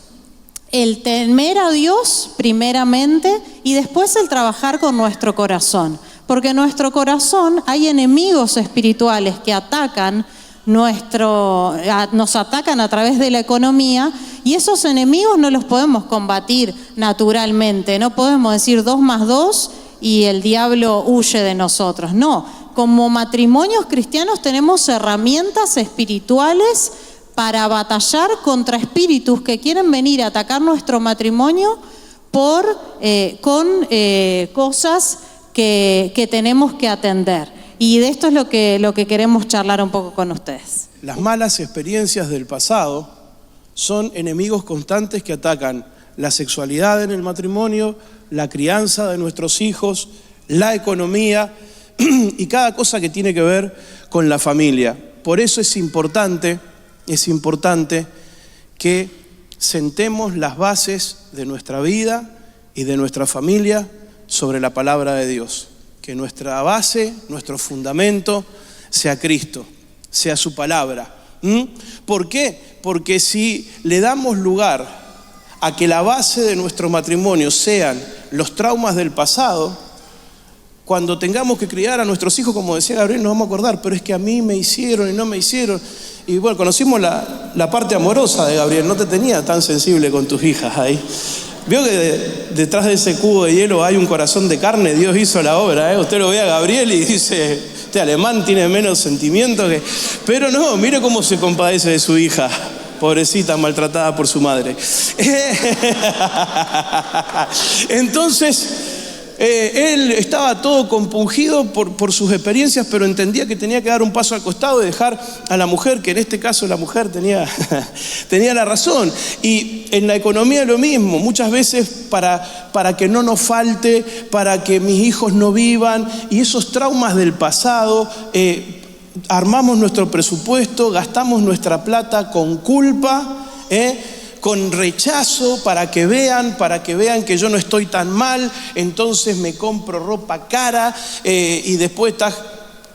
el temer a Dios primeramente y después el trabajar con nuestro corazón. Porque en nuestro corazón hay enemigos espirituales que atacan nos atacan a través de la economía, y esos enemigos no los podemos combatir naturalmente. No podemos decir 2 más 2 y el diablo huye de nosotros. No, como matrimonios cristianos tenemos herramientas espirituales para batallar contra espíritus que quieren venir a atacar nuestro matrimonio con cosas que tenemos que atender. Y de esto es lo que queremos charlar un poco con ustedes. Las malas experiencias del pasado son enemigos constantes que atacan la sexualidad en el matrimonio, la crianza de nuestros hijos, la economía y cada cosa que tiene que ver con la familia. Por eso es importante que sentemos las bases de nuestra vida y de nuestra familia sobre la palabra de Dios. Que nuestra base, nuestro fundamento sea Cristo, sea su palabra. ¿Por qué? Porque si le damos lugar a que la base de nuestro matrimonio sean los traumas del pasado, cuando tengamos que criar a nuestros hijos, como decía Gabriel, nos vamos a acordar, pero es que a mí me hicieron y no me hicieron. Y bueno, conocimos la parte amorosa de Gabriel, no te tenía tan sensible con tus hijas ahí. Vio que detrás de ese cubo de hielo hay un corazón de carne. Dios hizo la obra, ¿eh? Usted lo ve a Gabriel y dice, este alemán tiene menos sentimiento que... Pero no, mire cómo se compadece de su hija, pobrecita, maltratada por su madre. Entonces, él estaba todo compungido por sus experiencias, pero entendía que tenía que dar un paso al costado y dejar a la mujer, que en este caso la mujer tenía la razón. Y en la economía lo mismo, muchas veces para que no nos falte, para que mis hijos no vivan, y esos traumas del pasado, armamos nuestro presupuesto, gastamos nuestra plata con culpa, con rechazo, para que vean que yo no estoy tan mal. Entonces me compro ropa cara y después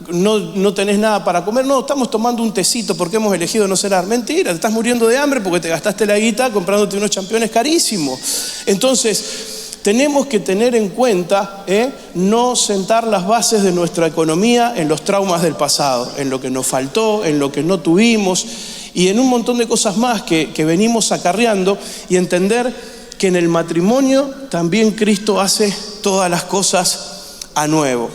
no tenés nada para comer. No, estamos tomando un tecito porque hemos elegido no cenar. Mentira, te estás muriendo de hambre porque te gastaste la guita comprándote unos championes carísimos. Entonces tenemos que tener en cuenta no sentar las bases de nuestra economía en los traumas del pasado, en lo que nos faltó, en lo que no tuvimos y en un montón de cosas más que venimos acarreando, y entender que en el matrimonio también Cristo hace todas las cosas a nuevo.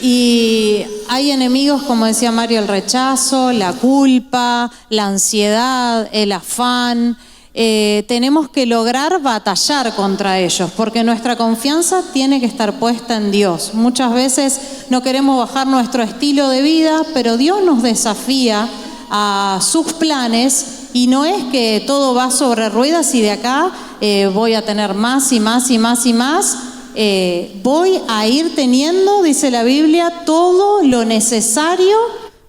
Y hay enemigos, como decía Mario, el rechazo, la culpa, la ansiedad, el afán. Tenemos que lograr batallar contra ellos, porque nuestra confianza tiene que estar puesta en Dios. Muchas veces no queremos bajar nuestro estilo de vida, pero Dios nos desafía a sus planes, y no es que todo va sobre ruedas y de acá voy a tener más y más y más y más. Voy a ir teniendo, dice la Biblia, todo lo necesario,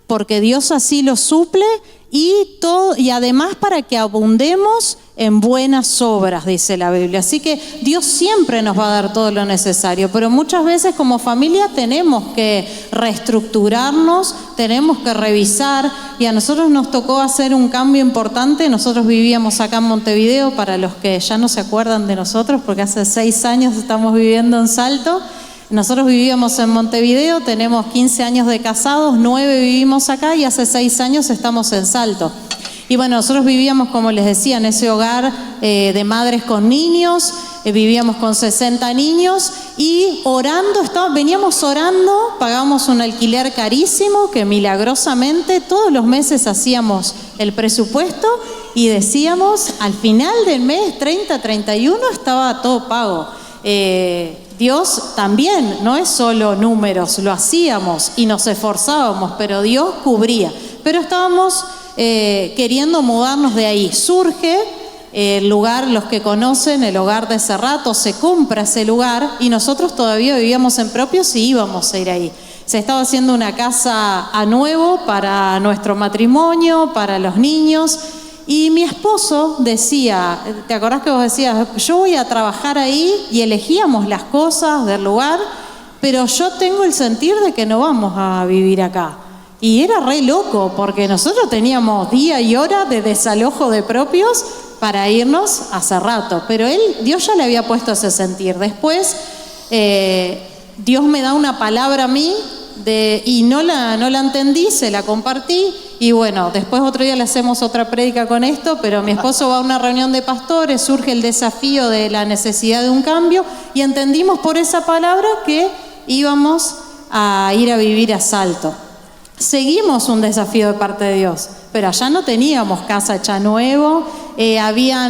porque Dios así lo suple, y además para que abundemos en buenas obras, dice la Biblia. Así que Dios siempre nos va a dar todo lo necesario, pero muchas veces como familia tenemos que reestructurarnos, tenemos que revisar, y a nosotros nos tocó hacer un cambio importante. Nosotros vivíamos acá en Montevideo, para los que ya no se acuerdan de nosotros, porque hace 6 años estamos viviendo en Salto. Nosotros vivíamos en Montevideo, tenemos 15 años de casados, 9 vivimos acá, y hace 6 años estamos en Salto. Y bueno, nosotros vivíamos, como les decía, en ese hogar de madres con niños, vivíamos con 60 niños, y veníamos orando, pagábamos un alquiler carísimo, que milagrosamente todos los meses hacíamos el presupuesto y decíamos, al final del mes, 30, 31, estaba todo pago. Dios también, no es solo números, lo hacíamos y nos esforzábamos, pero Dios cubría. Pero estábamos queriendo mudarnos de ahí. Surge el lugar, los que conocen, el hogar de Cerrato, se compra ese lugar, y nosotros todavía vivíamos en Propios y íbamos a ir ahí. Se estaba haciendo una casa a nuevo para nuestro matrimonio, para los niños. Y mi esposo decía, ¿te acordás que vos decías, yo voy a trabajar ahí? Y elegíamos las cosas del lugar, pero yo tengo el sentir de que no vamos a vivir acá. Y era re loco, porque nosotros teníamos día y hora de desalojo de Propios, para irnos hace rato, pero Dios ya le había puesto ese sentir. Después Dios me da una palabra a mí y no la entendí, se la compartí y bueno, después otro día le hacemos otra prédica con esto, pero mi esposo va a una reunión de pastores, surge el desafío de la necesidad de un cambio y entendimos por esa palabra que íbamos a ir a vivir a Salto. Seguimos un desafío de parte de Dios, pero allá no teníamos casa hecha nuevo,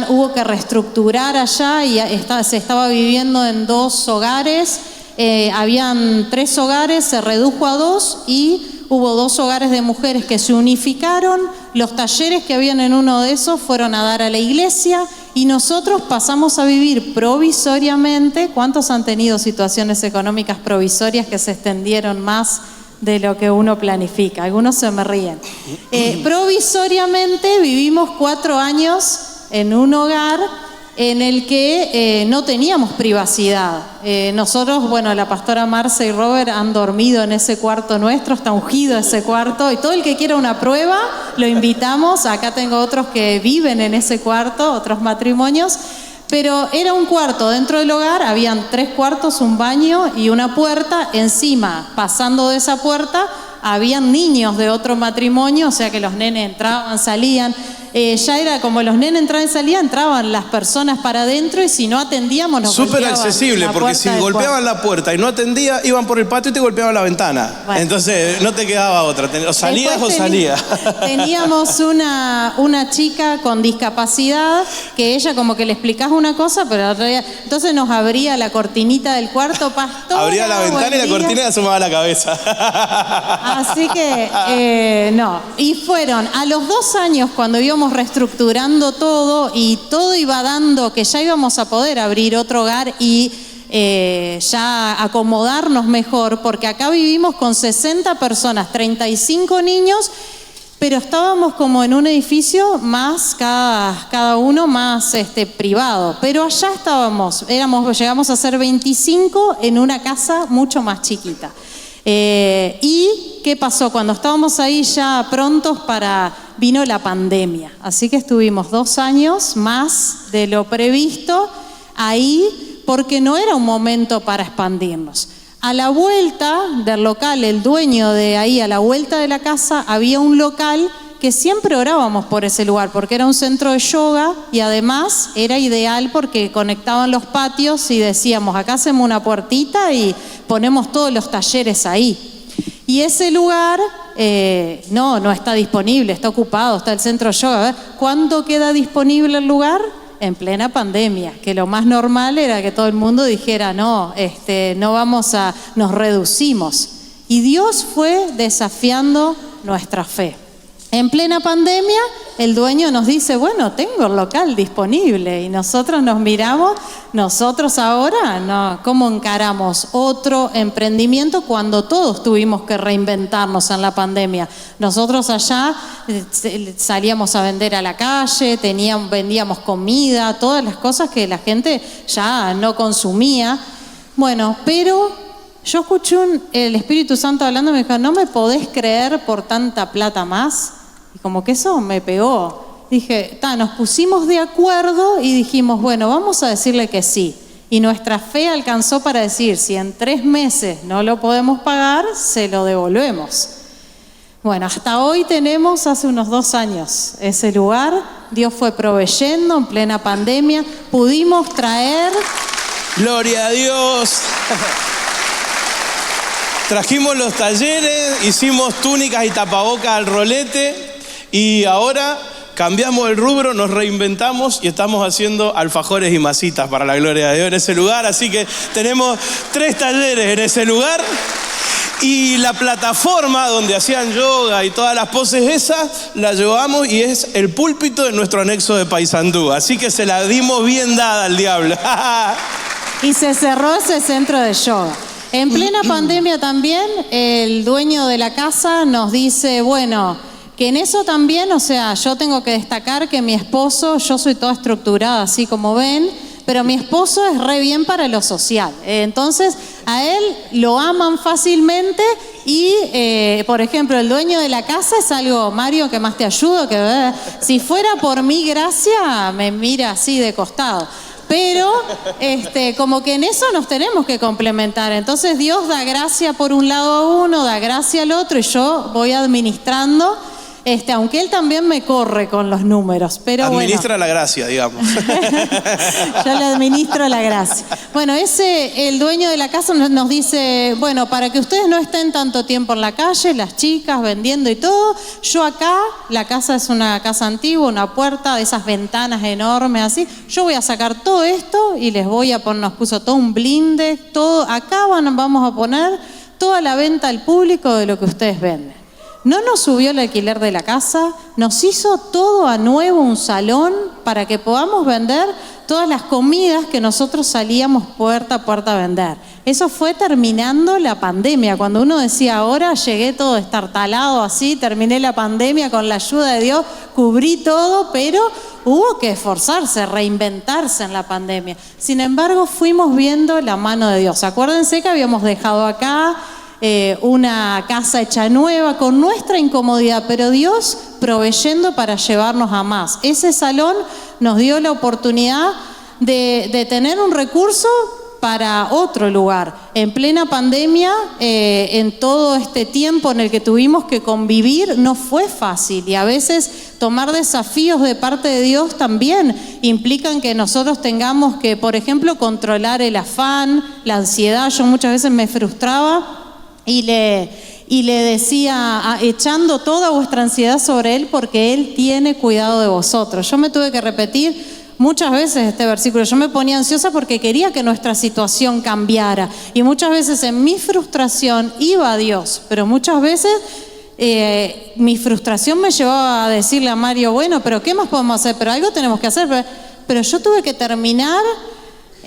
hubo que reestructurar allá y se estaba viviendo en 2 hogares, habían 3 hogares, se redujo a 2 y hubo 2 hogares de mujeres que se unificaron, los talleres que habían en uno de esos fueron a dar a la iglesia y nosotros pasamos a vivir provisoriamente. ¿Cuántos han tenido situaciones económicas provisorias que se extendieron más de lo que uno planifica? Algunos se me ríen. Provisoriamente vivimos 4 años en un hogar en el que no teníamos privacidad. Nosotros, bueno, la pastora Marce y Robert han dormido en ese cuarto nuestro, está ungido ese cuarto, y todo el que quiera una prueba, lo invitamos. Acá tengo otros que viven en ese cuarto, otros matrimonios, pero era un cuarto dentro del hogar, habían 3 cuartos, un baño y una puerta. Encima, pasando de esa puerta, habían niños de otro matrimonio, o sea que los nenes entraban, salían. Ya era como los nenes entraban y salían, entraban las personas para adentro y si no atendíamos nos súper golpeaban accesible, la porque si golpeaban la puerta y no atendía, iban por el patio y te golpeaban la ventana. Bueno. Entonces no te quedaba otra, o salías o salías. Teníamos una chica con discapacidad que ella como que le explicás una cosa, pero entonces nos abría la cortinita del cuarto, pastor. Abría la ventana y la cortina y asomaba la cabeza. Así que no. Y fueron a los 2 años cuando íbamos reestructurando todo y todo iba dando que ya íbamos a poder abrir otro hogar y ya acomodarnos mejor, porque acá vivimos con 60 personas, 35 niños, pero estábamos como en un edificio más, cada uno más privado, pero allá llegamos a ser 25 en una casa mucho más chiquita. ¿Y qué pasó? Cuando estábamos ahí ya prontos vino la pandemia, así que estuvimos 2 años más de lo previsto ahí porque no era un momento para expandirnos. A la vuelta del local, el dueño de ahí, a la vuelta de la casa, había un local que siempre orábamos por ese lugar porque era un centro de yoga y además era ideal porque conectaban los patios y decíamos, acá hacemos una puertita y ponemos todos los talleres ahí. Y ese lugar no está disponible, está ocupado, está el centro de yoga. A ver, ¿cuándo queda disponible el lugar? En plena pandemia, que lo más normal era que todo el mundo dijera, no nos reducimos. Y Dios fue desafiando nuestra fe. En plena pandemia, el dueño nos dice, bueno, tengo el local disponible. Y nosotros nos miramos, nosotros ahora, no, ¿cómo encaramos otro emprendimiento cuando todos tuvimos que reinventarnos en la pandemia? Nosotros allá salíamos a vender a la calle, vendíamos comida, todas las cosas que la gente ya no consumía. Bueno, pero yo escuché el Espíritu Santo hablando y me dijo, ¿no me podés creer por tanta plata más? Y como que eso me pegó. Dije, nos pusimos de acuerdo y dijimos, bueno, vamos a decirle que sí. Y nuestra fe alcanzó para decir, si en 3 meses no lo podemos pagar, se lo devolvemos. Bueno, hasta hoy tenemos, hace unos 2 años, ese lugar. Dios fue proveyendo en plena pandemia. Pudimos traer... ¡Gloria a Dios! Trajimos los talleres, hicimos túnicas y tapabocas al rolete y ahora cambiamos el rubro, nos reinventamos y estamos haciendo alfajores y masitas para la gloria de Dios en ese lugar. Así que tenemos 3 talleres en ese lugar y la plataforma donde hacían yoga y todas las poses esas la llevamos y es el púlpito de nuestro anexo de Paysandú. Así que se la dimos bien dada al diablo. Y se cerró ese centro de yoga. En plena pandemia también, el dueño de la casa nos dice, bueno, que en eso también, o sea, yo tengo que destacar que mi esposo, yo soy toda estructurada así como ven, pero mi esposo es re bien para lo social. Entonces, a él lo aman fácilmente Y, por ejemplo, el dueño de la casa es algo, Mario, que más te ayudo, que si fuera por mi gracia, me mira así de costado. Pero como que en eso nos tenemos que complementar. Entonces Dios da gracia por un lado a uno, da gracia al otro, y yo voy administrando, aunque Él también me corre con los números. Pero administra la gracia, digamos. Yo le administro la gracia. Bueno, el dueño de la casa nos dice, bueno, para que ustedes no estén tanto tiempo en la calle, las chicas vendiendo y todo, yo acá, la casa es una casa antigua, una puerta de esas ventanas enormes así, yo voy a sacar todo esto y les voy a poner, nos puso todo un blinde, todo, acá vamos a poner toda la venta al público de lo que ustedes venden. No nos subió el alquiler de la casa, nos hizo todo a nuevo un salón para que podamos vender todas las comidas que nosotros salíamos puerta a puerta a vender. Eso fue terminando la pandemia, cuando uno decía, ahora llegué todo destartalado así, terminé la pandemia con la ayuda de Dios, cubrí todo, pero hubo que esforzarse, reinventarse en la pandemia. Sin embargo, fuimos viendo la mano de Dios. Acuérdense que habíamos dejado acá una casa hecha nueva con nuestra incomodidad, pero Dios proveyendo para llevarnos a más. Ese salón nos dio la oportunidad de tener un recurso para otro lugar. En plena pandemia, en todo este tiempo en el que tuvimos que convivir, no fue fácil, y a veces tomar desafíos de parte de Dios también implican que nosotros tengamos que, por ejemplo, controlar el afán, la ansiedad. Yo muchas veces me frustraba y le decía, echando toda vuestra ansiedad sobre Él, porque Él tiene cuidado de vosotros. Yo me tuve que repetir muchas veces este versículo. Yo me ponía ansiosa porque quería que nuestra situación cambiara. Y muchas veces en mi frustración iba a Dios, pero muchas veces mi frustración me llevaba a decirle a Mario, bueno, pero ¿qué más podemos hacer? Pero algo tenemos que hacer. Pero yo tuve que terminar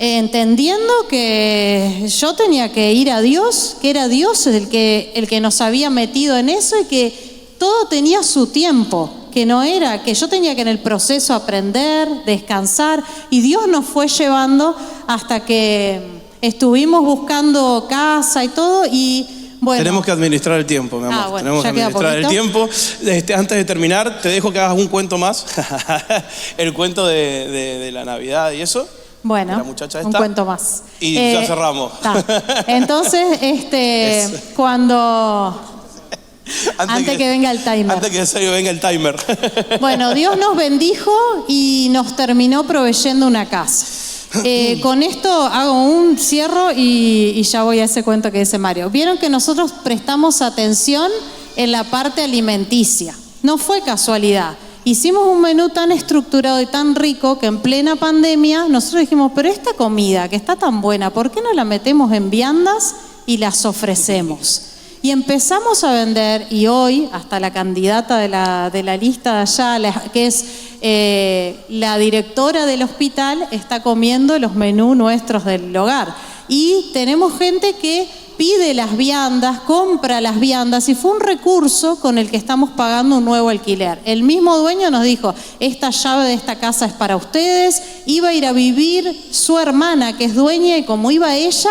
entendiendo que yo tenía que ir a Dios, que era Dios el que nos había metido en eso, y que todo tenía su tiempo, que no era, que yo tenía que en el proceso aprender, descansar, y Dios nos fue llevando hasta que estuvimos buscando casa y todo, y bueno. Tenemos que administrar el tiempo, mi amor. Bueno, tenemos que administrar el tiempo. Antes de terminar, te dejo que hagas un cuento más. El cuento de la Navidad y eso. Bueno, la muchacha un cuento más. Y ya cerramos. Entonces, cuando... Antes que venga el timer. Antes que venga el timer. Bueno, Dios nos bendijo y nos terminó proveyendo una casa. Con esto hago un cierro y ya voy a ese cuento que dice Mario. Vieron que nosotros prestamos atención en la parte alimenticia. No fue casualidad. Hicimos un menú tan estructurado y tan rico que en plena pandemia nosotros dijimos, pero esta comida que está tan buena, ¿por qué no la metemos en viandas y las ofrecemos? Y empezamos a vender, y hoy hasta la candidata de la lista de allá, que es la directora del hospital, está comiendo los menús nuestros del hogar. Y tenemos gente que pide las viandas, compra las viandas, y fue un recurso con el que estamos pagando un nuevo alquiler. El mismo dueño nos dijo, esta llave de esta casa es para ustedes. Iba a ir a vivir su hermana, que es dueña, y como iba ella,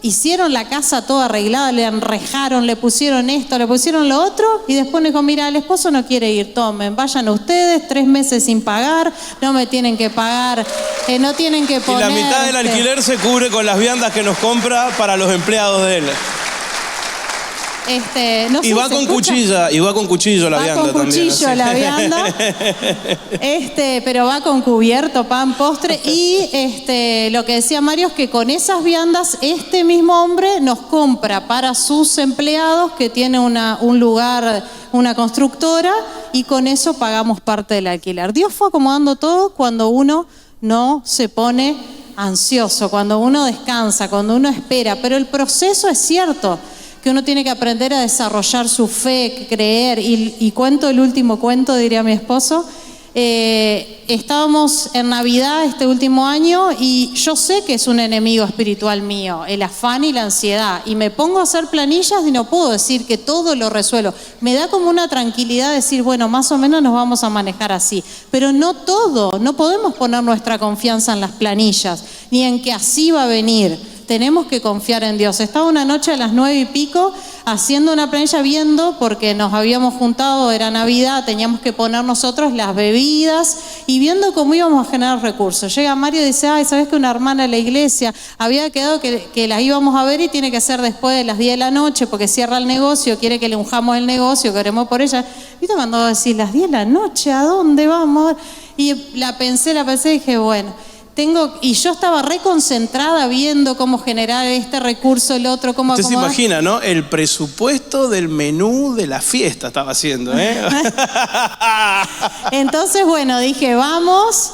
hicieron la casa toda arreglada, le enrejaron, le pusieron esto, le pusieron lo otro, y después nos dijo, mira, el esposo no quiere ir, tomen, vayan ustedes, 3 meses sin pagar, no me tienen que pagar, no tienen que poner... Y la mitad del alquiler se cubre con las viandas que nos compra para los empleados de él. No y va con cuchilla, la vianda también. Va con cuchillo la vianda. Pero va con cubierto, pan, postre. Y lo que decía Mario es que con esas viandas este mismo hombre nos compra para sus empleados, que tiene un lugar, una constructora, y con eso pagamos parte del alquiler. Dios fue acomodando todo cuando uno no se pone ansioso, cuando uno descansa, cuando uno espera. Pero el proceso es cierto, que uno tiene que aprender a desarrollar su fe, creer. Y cuento el último cuento, diría mi esposo. Estábamos en Navidad este último año, y yo sé que es un enemigo espiritual mío, el afán y la ansiedad. Y me pongo a hacer planillas y no puedo decir que todo lo resuelvo. Me da como una tranquilidad decir, bueno, más o menos nos vamos a manejar así. Pero no todo, no podemos poner nuestra confianza en las planillas, ni en que así va a venir. Tenemos que confiar en Dios. Estaba una noche a las 9:00 haciendo una planilla, viendo, porque nos habíamos juntado, era Navidad, teníamos que poner nosotros las bebidas y viendo cómo íbamos a generar recursos. Llega Mario y dice, ay, ¿sabes que una hermana de la iglesia había quedado que las íbamos a ver y tiene que ser después de las 10 de la noche porque cierra el negocio, quiere que le unjamos el negocio, queremos por ella? ¿Viste cuando decís las 10 de la noche, a dónde vamos? Y la pensé y dije, bueno, y yo estaba reconcentrada viendo cómo generar este recurso, el otro, cómo Usted se acomodar. imagina, ¿no? El presupuesto del menú de la fiesta estaba haciendo, ¿eh? Entonces, bueno, dije, vamos,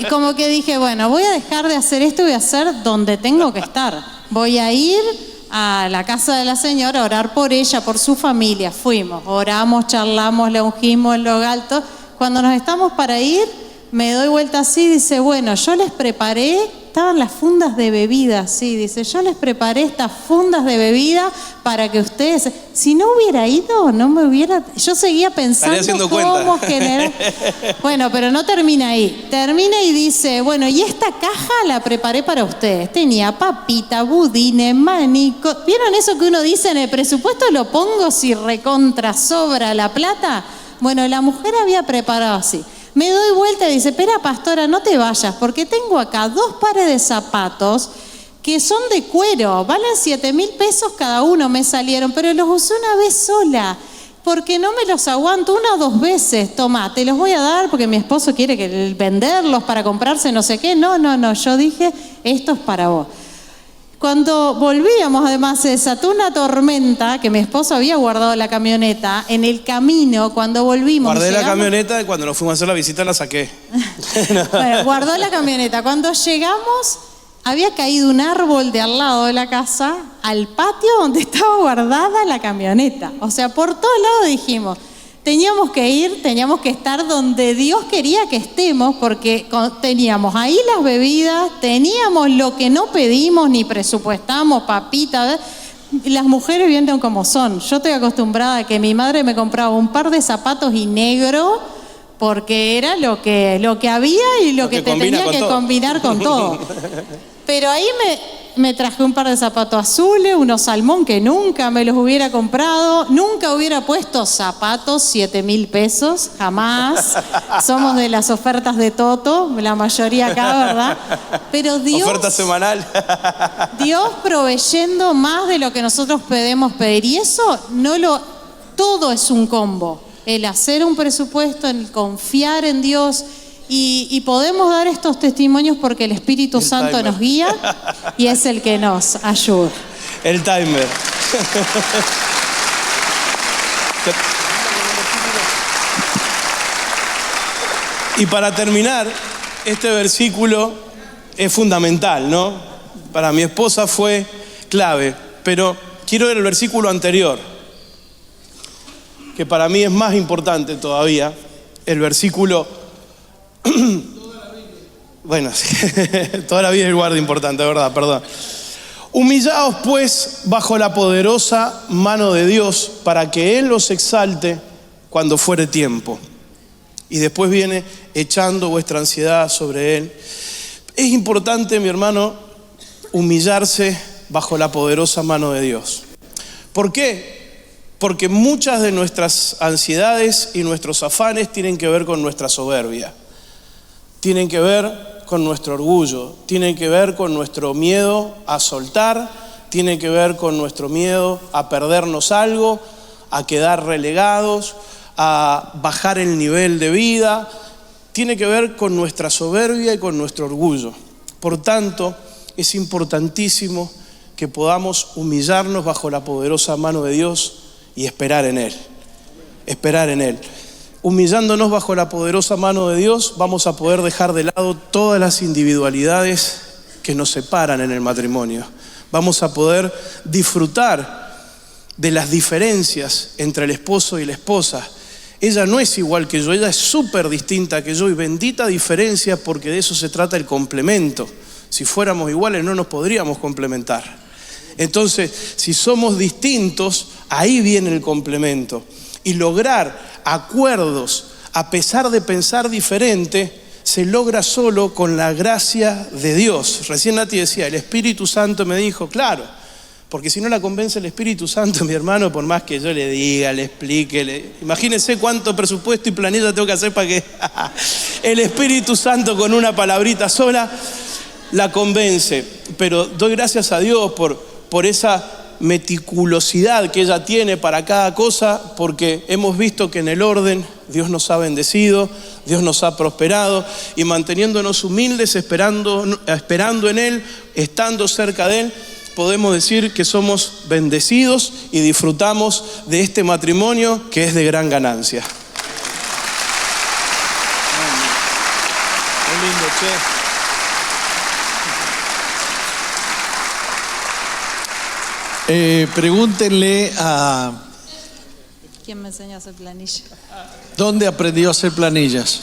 como que dije, bueno, voy a dejar de hacer esto y voy a hacer donde tengo que estar. Voy a ir a la casa de la señora a orar por ella, por su familia. Fuimos, oramos, charlamos, le ungimos en lo alto. Cuando nos estamos para ir, me doy vuelta así y dice, bueno, yo les preparé, estaban las fundas de bebida, sí, dice, yo les preparé estas fundas de bebida para que ustedes, si no hubiera ido, yo seguía pensando cómo generar. Bueno, pero no termina ahí, termina y dice, bueno, y esta caja la preparé para ustedes, tenía papita, budines, manico, ¿vieron eso que uno dice en el presupuesto? Lo pongo si recontra sobra la plata. Bueno, la mujer había preparado así. Me doy vuelta y dice, espera, pastora, no te vayas, porque tengo acá 2 pares de zapatos que son de cuero, valen 7.000 pesos cada uno, me salieron, pero los usé una vez sola, porque no me los aguanto 1 o 2 veces. Tomá, te los voy a dar porque mi esposo quiere venderlos para comprarse no sé qué. No, yo dije, esto es para vos. Cuando volvíamos, además, se desató una tormenta que mi esposo había guardado la camioneta. En el camino, cuando volvimos... Guardé la camioneta y cuando nos fuimos a hacer la visita la saqué. Bueno, guardó la camioneta. Cuando llegamos, había caído un árbol de al lado de la casa al patio donde estaba guardada la camioneta. O sea, por todos lados dijimos... Teníamos que estar donde Dios quería que estemos, porque teníamos ahí las bebidas, teníamos lo que no pedimos ni presupuestamos, papitas. Las mujeres vienen como son. Yo estoy acostumbrada a que mi madre me compraba un par de zapatos y negro, porque era lo que había y lo que te tenía que combinar con todo. Pero ahí me traje un par de zapatos azules, unos salmón que nunca me los hubiera comprado, nunca hubiera puesto zapatos 7.000 pesos, jamás. Somos de las ofertas de Toto, la mayoría acá, ¿verdad? Pero Dios... Oferta semanal. Dios proveyendo más de lo que nosotros podemos pedir. Y eso todo es un combo. El hacer un presupuesto, el confiar en Dios... Y podemos dar estos testimonios porque el Espíritu Santo nos guía y es el que nos ayuda. El timer. Y para terminar, este versículo es fundamental, ¿no? Para mi esposa fue clave, pero quiero ver el versículo anterior, que para mí es más importante todavía, el versículo... Bueno, toda la vida es igual de importante, ¿verdad? Perdón. Humillaos pues bajo la poderosa mano de Dios para que Él los exalte cuando fuere tiempo. Y después viene echando vuestra ansiedad sobre Él. Es importante, mi hermano, humillarse bajo la poderosa mano de Dios. ¿Por qué? Porque muchas de nuestras ansiedades y nuestros afanes tienen que ver con nuestra soberbia. Tienen que ver con nuestro orgullo, tienen que ver con nuestro miedo a soltar, tienen que ver con nuestro miedo a perdernos algo, a quedar relegados, a bajar el nivel de vida, tiene que ver con nuestra soberbia y con nuestro orgullo. Por tanto, es importantísimo que podamos humillarnos bajo la poderosa mano de Dios y esperar en Él. Esperar en Él. Humillándonos bajo la poderosa mano de Dios, vamos a poder dejar de lado todas las individualidades que nos separan en el matrimonio. Vamos a poder disfrutar de las diferencias entre el esposo y la esposa. Ella no es igual que yo, ella es súper distinta que yo, y bendita diferencia, porque de eso se trata el complemento. Si fuéramos iguales no nos podríamos complementar. Entonces, si somos distintos, ahí viene el complemento. Y lograr acuerdos, a pesar de pensar diferente, se logra solo con la gracia de Dios. Recién Nati decía, el Espíritu Santo me dijo, claro, Porque si no la convence el Espíritu Santo, mi hermano, por más que yo le diga, le explique, imagínense cuánto presupuesto y planilla tengo que hacer para que el Espíritu Santo con una palabrita sola la convence. Pero doy gracias a Dios por esa meticulosidad que ella tiene para cada cosa, porque hemos visto que en el orden Dios nos ha bendecido, Dios nos ha prosperado, y manteniéndonos humildes, esperando en Él, estando cerca de Él, podemos decir que somos bendecidos y disfrutamos de este matrimonio que es de gran ganancia. Qué lindo, che. Pregúntenle a... ¿Quién me enseñó a hacer planilla? ¿Dónde aprendió a hacer planillas?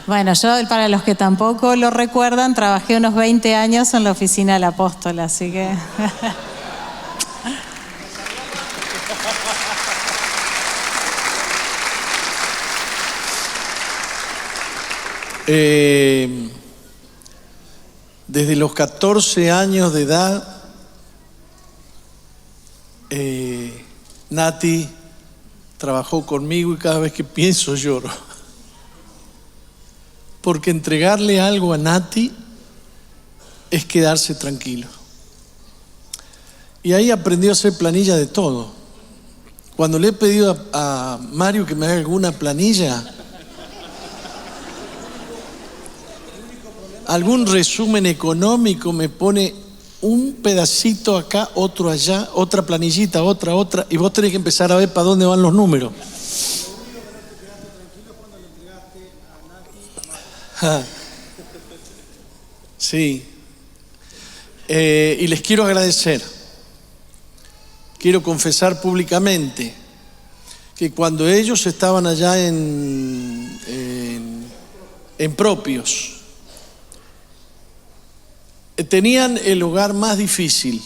Bueno, yo, para los que tampoco lo recuerdan, trabajé unos 20 años en la oficina del apóstol, así que... Desde los 14 años de edad, Nati trabajó conmigo y cada vez que pienso lloro. Porque entregarle algo a Nati es quedarse tranquilo. Y ahí aprendió a hacer planilla de todo. Cuando le he pedido a Mario que me haga alguna planilla, algún resumen económico, me pone un pedacito acá, otro allá, otra planillita, otra, y vos tenés que empezar a ver para dónde van los números. Sí. Y les quiero agradecer. Quiero confesar públicamente que cuando ellos estaban allá en Propios, tenían el hogar más difícil,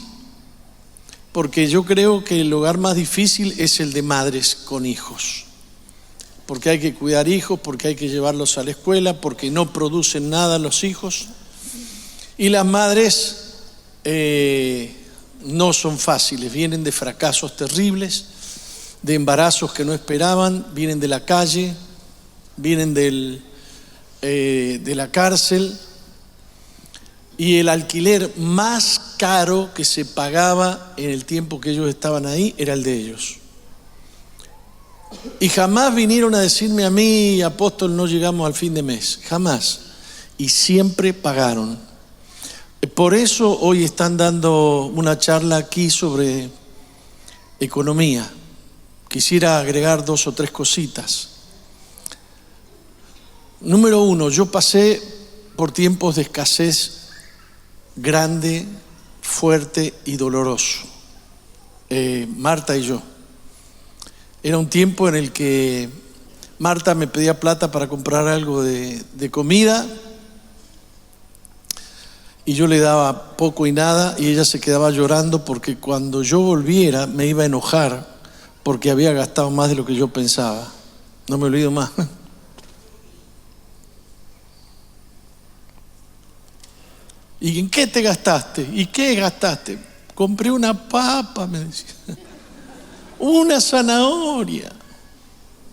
porque yo creo que el hogar más difícil es el de madres con hijos, porque hay que cuidar hijos, porque hay que llevarlos a la escuela, porque no producen nada los hijos, y las madres no son fáciles, vienen de fracasos terribles, de embarazos que no esperaban, vienen de la calle, vienen de la cárcel. Y el alquiler más caro que se pagaba en el tiempo que ellos estaban ahí era el de ellos. Y jamás vinieron a decirme a mí, apóstol, no llegamos al fin de mes. Jamás. Y siempre pagaron. Por eso hoy están dando una charla aquí sobre economía. Quisiera agregar 2 o 3 cositas. Número 1, yo pasé por tiempos de escasez grande, fuerte y doloroso. Marta y yo. Era un tiempo en el que Marta me pedía plata para comprar algo de comida y yo le daba poco y nada, y ella se quedaba llorando porque cuando yo volviera me iba a enojar porque había gastado más de lo que yo pensaba. No me olvido más. ¿Y en qué te gastaste? ¿Y qué gastaste? Compré una papa, me decía. Una zanahoria.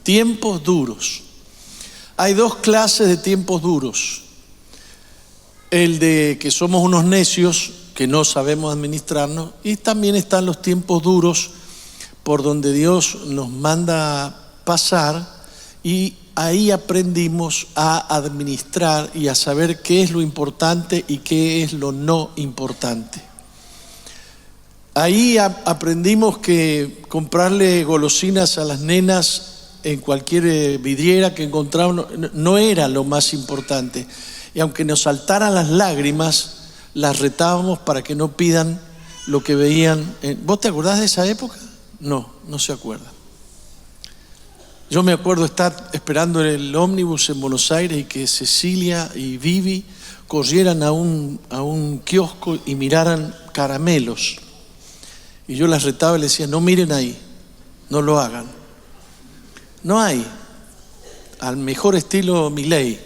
Tiempos duros. Hay 2 clases de tiempos duros. El de que somos unos necios, que no sabemos administrarnos, y también están los tiempos duros por donde Dios nos manda pasar, y ahí aprendimos a administrar y a saber qué es lo importante y qué es lo no importante. Ahí aprendimos que comprarle golosinas a las nenas en cualquier vidriera que encontrábamos no era lo más importante. Y aunque nos saltaran las lágrimas, las retábamos para que no pidan lo que veían. ¿Vos te acordás de esa época? No, no se acuerda. Yo me acuerdo estar esperando el ómnibus en Buenos Aires y que Cecilia y Vivi corrieran a un kiosco y miraran caramelos. Y yo las retaba y les decía, no miren ahí, no lo hagan. No hay, al mejor estilo Milei.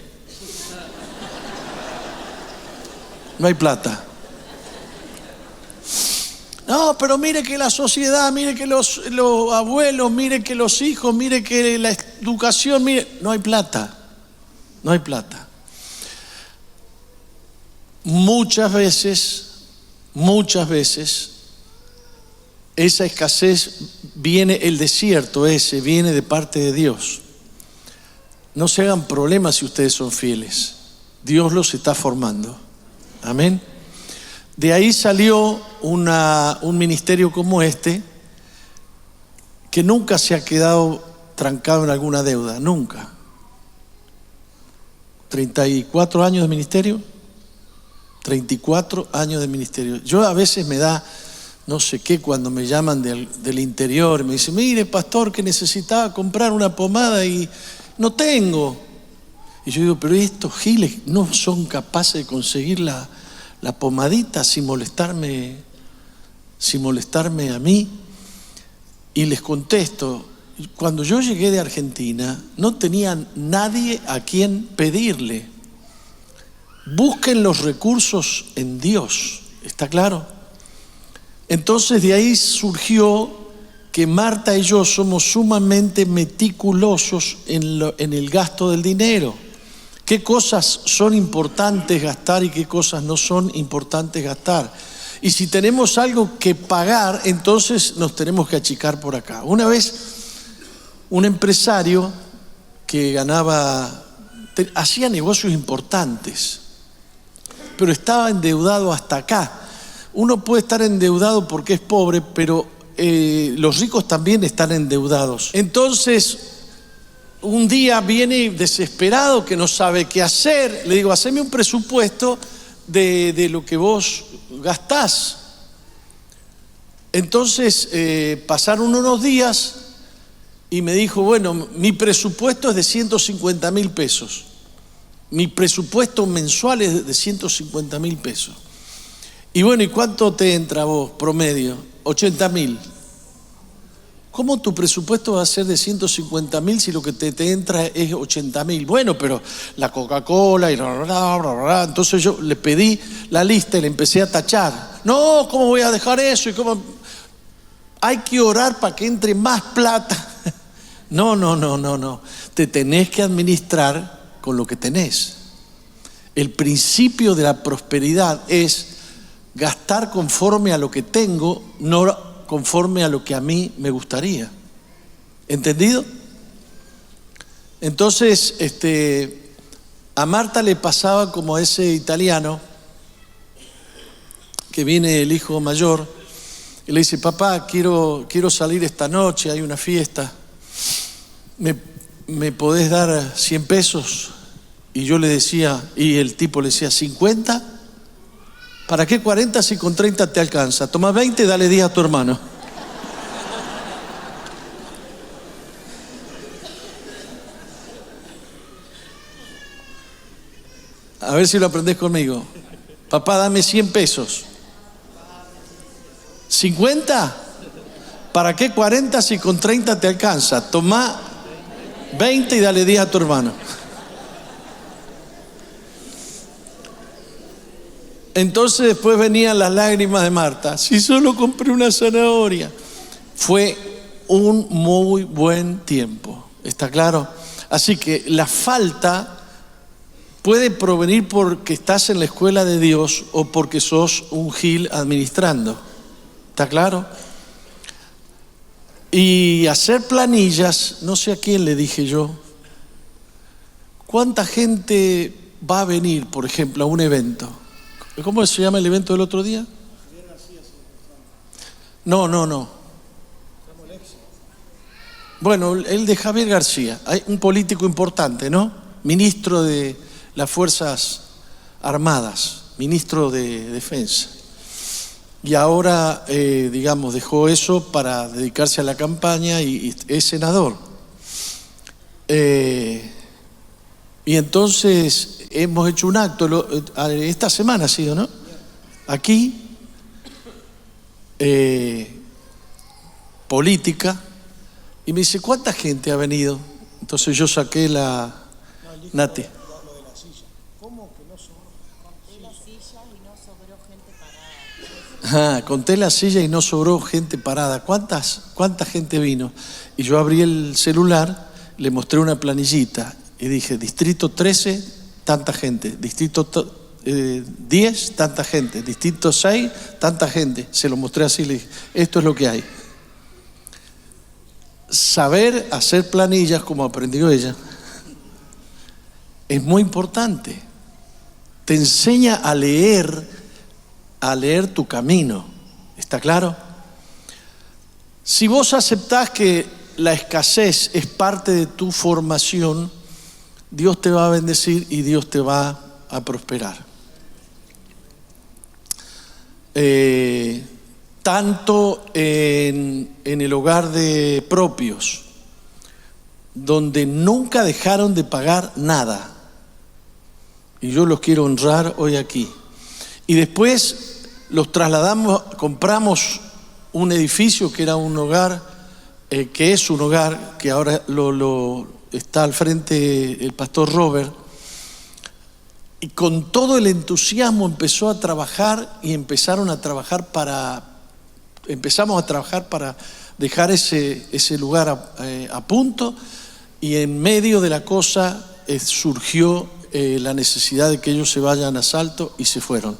No hay plata. No, pero mire que la sociedad, mire que los abuelos, mire que los hijos, mire que la educación, mire, no hay plata, no hay plata. Muchas veces, esa escasez viene, el desierto ese, viene de parte de Dios. No se hagan problemas si ustedes son fieles. Dios los está formando. Amén. De ahí salió un ministerio como este, que nunca se ha quedado trancado en alguna deuda, nunca. 34 años de ministerio. 34 años de ministerio. Yo a veces me da, no sé qué, cuando me llaman del interior, me dicen, mire, pastor, que necesitaba comprar una pomada y no tengo. Y yo digo, pero estos giles no son capaces de conseguir la pomadita sin molestarme a mí. Y les contesto, cuando yo llegué de Argentina, no tenía nadie a quien pedirle. Busquen los recursos en Dios, ¿está claro? Entonces de ahí surgió que Marta y yo somos sumamente meticulosos en el gasto del dinero. ¿Qué cosas son importantes gastar y qué cosas no son importantes gastar? Y si tenemos algo que pagar, entonces nos tenemos que achicar por acá. Una vez, un empresario que hacía negocios importantes, pero estaba endeudado hasta acá. Uno puede estar endeudado porque es pobre, pero los ricos también están endeudados. Entonces, un día viene desesperado, que no sabe qué hacer. Le digo, haceme un presupuesto de lo que vos gastás. Entonces, pasaron unos días y me dijo, bueno, mi presupuesto es de 150.000 pesos. Mi presupuesto mensual es de 150.000 pesos. Y bueno, ¿y cuánto te entra vos promedio? 80.000. ¿Cómo tu presupuesto va a ser de 150.000 si lo que te entra es 80.000? Bueno, pero la Coca-Cola y bla. Entonces yo le pedí la lista y le empecé a tachar. No, ¿cómo voy a dejar eso? ¿Y cómo? Hay que orar para que entre más plata. No. Te tenés que administrar con lo que tenés. El principio de la prosperidad es gastar conforme a lo que tengo, no conforme a lo que a mí me gustaría. ¿Entendido? Entonces, a Marta le pasaba como a ese italiano que viene el hijo mayor y le dice, papá, quiero salir esta noche, hay una fiesta. ¿Me podés dar 100 pesos? Y yo le decía, y el tipo le decía, ¿50? ¿Para qué 40 si con 30 te alcanza? Toma 20 y dale 10 a tu hermano. A ver si lo aprendés conmigo. Papá, dame 100 pesos. ¿50? ¿Para qué 40 si con 30 te alcanza? Toma 20 y dale 10 a tu hermano. Entonces después venían las lágrimas de Marta. Si solo compré una zanahoria. Fue un muy buen tiempo. ¿Está claro? Así que la falta puede provenir porque estás en la escuela de Dios o porque sos un gil administrando. ¿Está claro? Y hacer planillas, no sé a quién le dije yo. ¿Cuánta gente va a venir, por ejemplo, a un evento? ¿Cómo se llama el evento del otro día? No. Bueno, el de Javier García, hay un político importante, ¿no? Ministro de las Fuerzas Armadas, ministro de Defensa. Y ahora, dejó eso para dedicarse a la campaña y es senador. Y entonces hemos hecho un acto, esta semana ha sido, ¿no? Aquí, política, y me dice, ¿cuánta gente ha venido? Entonces yo saqué la Nati. Conté la silla y no sobró gente parada. ¿Cuánta gente vino? Y yo abrí el celular, le mostré una planillita y dije, distrito 13, tanta gente. Distrito 10, tanta gente. Distrito 6, tanta gente. Se lo mostré así y le dije, esto es lo que hay. Saber hacer planillas como aprendió ella es muy importante. Te enseña a leer tu camino. ¿Está claro? Si vos aceptás que la escasez es parte de tu formación, Dios te va a bendecir y Dios te va a prosperar. Tanto en el hogar de propios, donde nunca dejaron de pagar nada, y yo los quiero honrar hoy aquí. Y después los trasladamos, compramos un edificio que era un hogar, que es un hogar, que ahora lo está al frente el pastor Robert, y con todo el entusiasmo empezó a trabajar y empezamos a trabajar para dejar ese lugar a punto, y en medio de la cosa surgió la necesidad de que ellos se vayan a Salto y se fueron.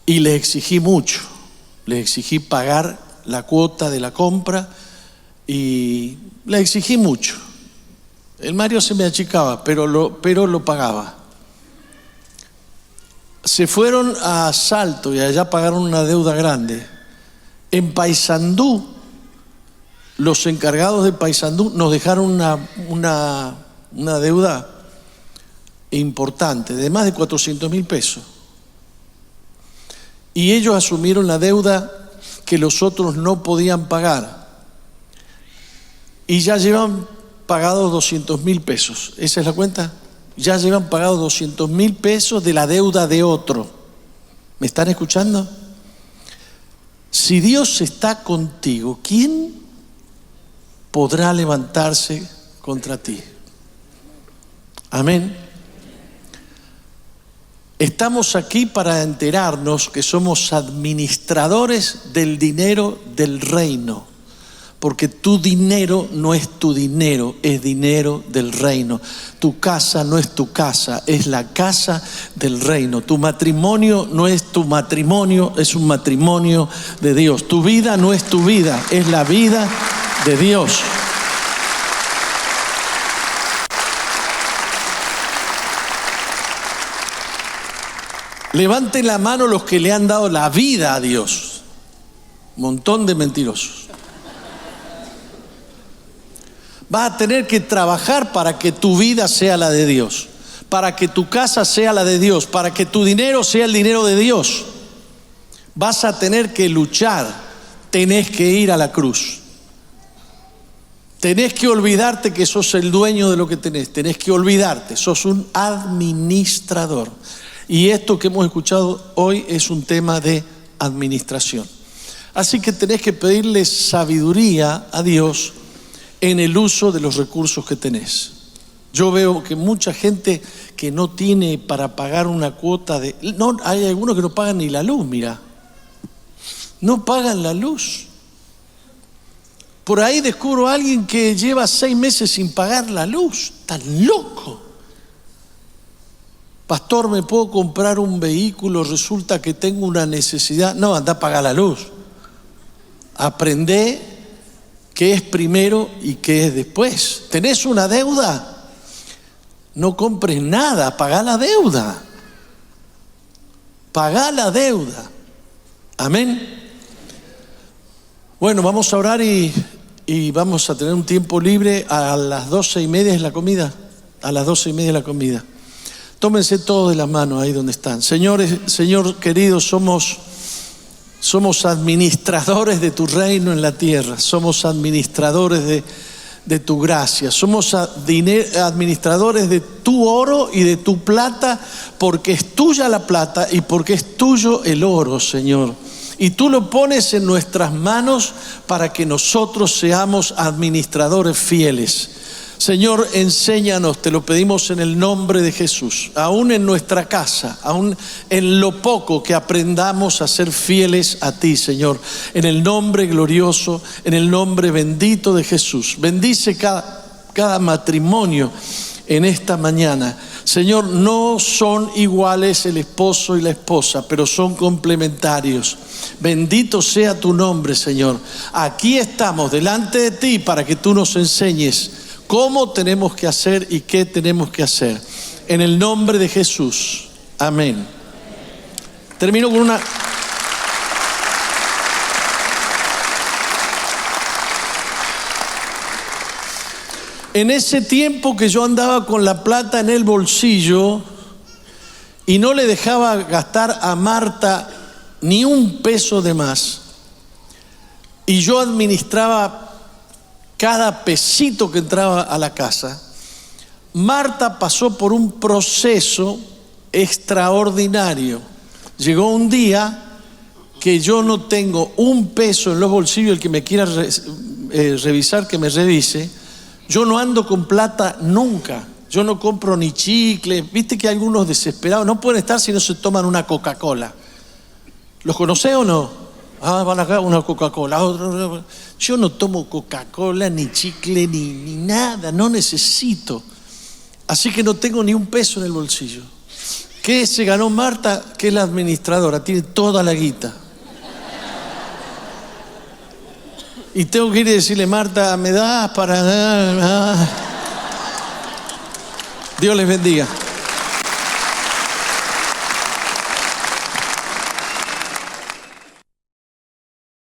Y les exigí mucho, les exigí pagar la cuota de la compra y les exigí mucho. El Mario se me achicaba, pero lo pagaba. Se fueron a Salto y allá pagaron una deuda grande. En Paysandú, los encargados de Paysandú nos dejaron una deuda importante, de más de 400.000 pesos. Y ellos asumieron la deuda que los otros no podían pagar. Y ya llevan pagados 200.000 pesos. ¿Esa es la cuenta? Ya llevan pagados 200.000 pesos de la deuda de otro. ¿Me están escuchando? Si Dios está contigo, ¿quién podrá levantarse contra ti? Amén. Estamos aquí para enterarnos que somos administradores del dinero del reino, porque tu dinero no es tu dinero, es dinero del reino. Tu casa no es tu casa, es la casa del reino. Tu matrimonio no es tu matrimonio, es un matrimonio de Dios. Tu vida no es tu vida, es la vida de Dios. Levanten la mano los que le han dado la vida a Dios. Montón de mentirosos. Vas a tener que trabajar para que tu vida sea la de Dios, para que tu casa sea la de Dios, para que tu dinero sea el dinero de Dios. Vas a tener que luchar, tenés que ir a la cruz. Tenés que olvidarte que sos el dueño de lo que tenés que olvidarte, sos un administrador. Y esto que hemos escuchado hoy es un tema de administración. Así que tenés que pedirle sabiduría a Dios en el uso de los recursos que tenés. Yo veo que mucha gente que no tiene para pagar una cuota de... No, hay algunos que no pagan ni la luz, mira. No pagan la luz. Por ahí descubro a alguien que lleva 6 meses sin pagar la luz. ¡Tan loco! Pastor, ¿me puedo comprar un vehículo? Resulta que tengo una necesidad. No, anda a pagar la luz. Aprende qué es primero y qué es después. ¿Tenés una deuda? No compres nada, pagá la deuda. Pagá la deuda. Amén. Bueno, vamos a orar y vamos a tener un tiempo libre. A las 12:30 es la comida. A las 12:30 es la comida. Tómense todos de la mano ahí donde están. Señor querido, somos administradores de tu reino en la tierra. Somos administradores de tu gracia. Somos administradores de tu oro y de tu plata, porque es tuya la plata y porque es tuyo el oro, Señor. Y tú lo pones en nuestras manos para que nosotros seamos administradores fieles. Señor, enséñanos, te lo pedimos en el nombre de Jesús, aún en nuestra casa, aún en lo poco que aprendamos a ser fieles a ti, Señor, en el nombre glorioso, en el nombre bendito de Jesús. Bendice cada matrimonio en esta mañana. Señor, no son iguales el esposo y la esposa, pero son complementarios. Bendito sea tu nombre, Señor. Aquí estamos delante de ti para que tú nos enseñes cómo tenemos que hacer y qué tenemos que hacer. En el nombre de Jesús. Amén. Termino con una... En ese tiempo que yo andaba con la plata en el bolsillo y no le dejaba gastar a Marta ni un peso de más, y yo administraba cada pesito que entraba a la casa, Marta pasó por un proceso extraordinario. Llegó un día que yo no tengo un peso en los bolsillos. El que me quiera revisar, que me revise. Yo no ando con plata nunca. Yo no compro ni chicle. Viste que algunos desesperados no pueden estar si no se toman una Coca-Cola. ¿Los conocés o no? Van acá una Coca-Cola. Yo no tomo Coca-Cola, ni chicle, ni nada. No necesito. Así que no tengo ni un peso en el bolsillo. ¿Qué se ganó Marta? Que es la administradora. Tiene toda la guita. Y tengo que ir y decirle: Marta, ¿me das para...? Dios les bendiga.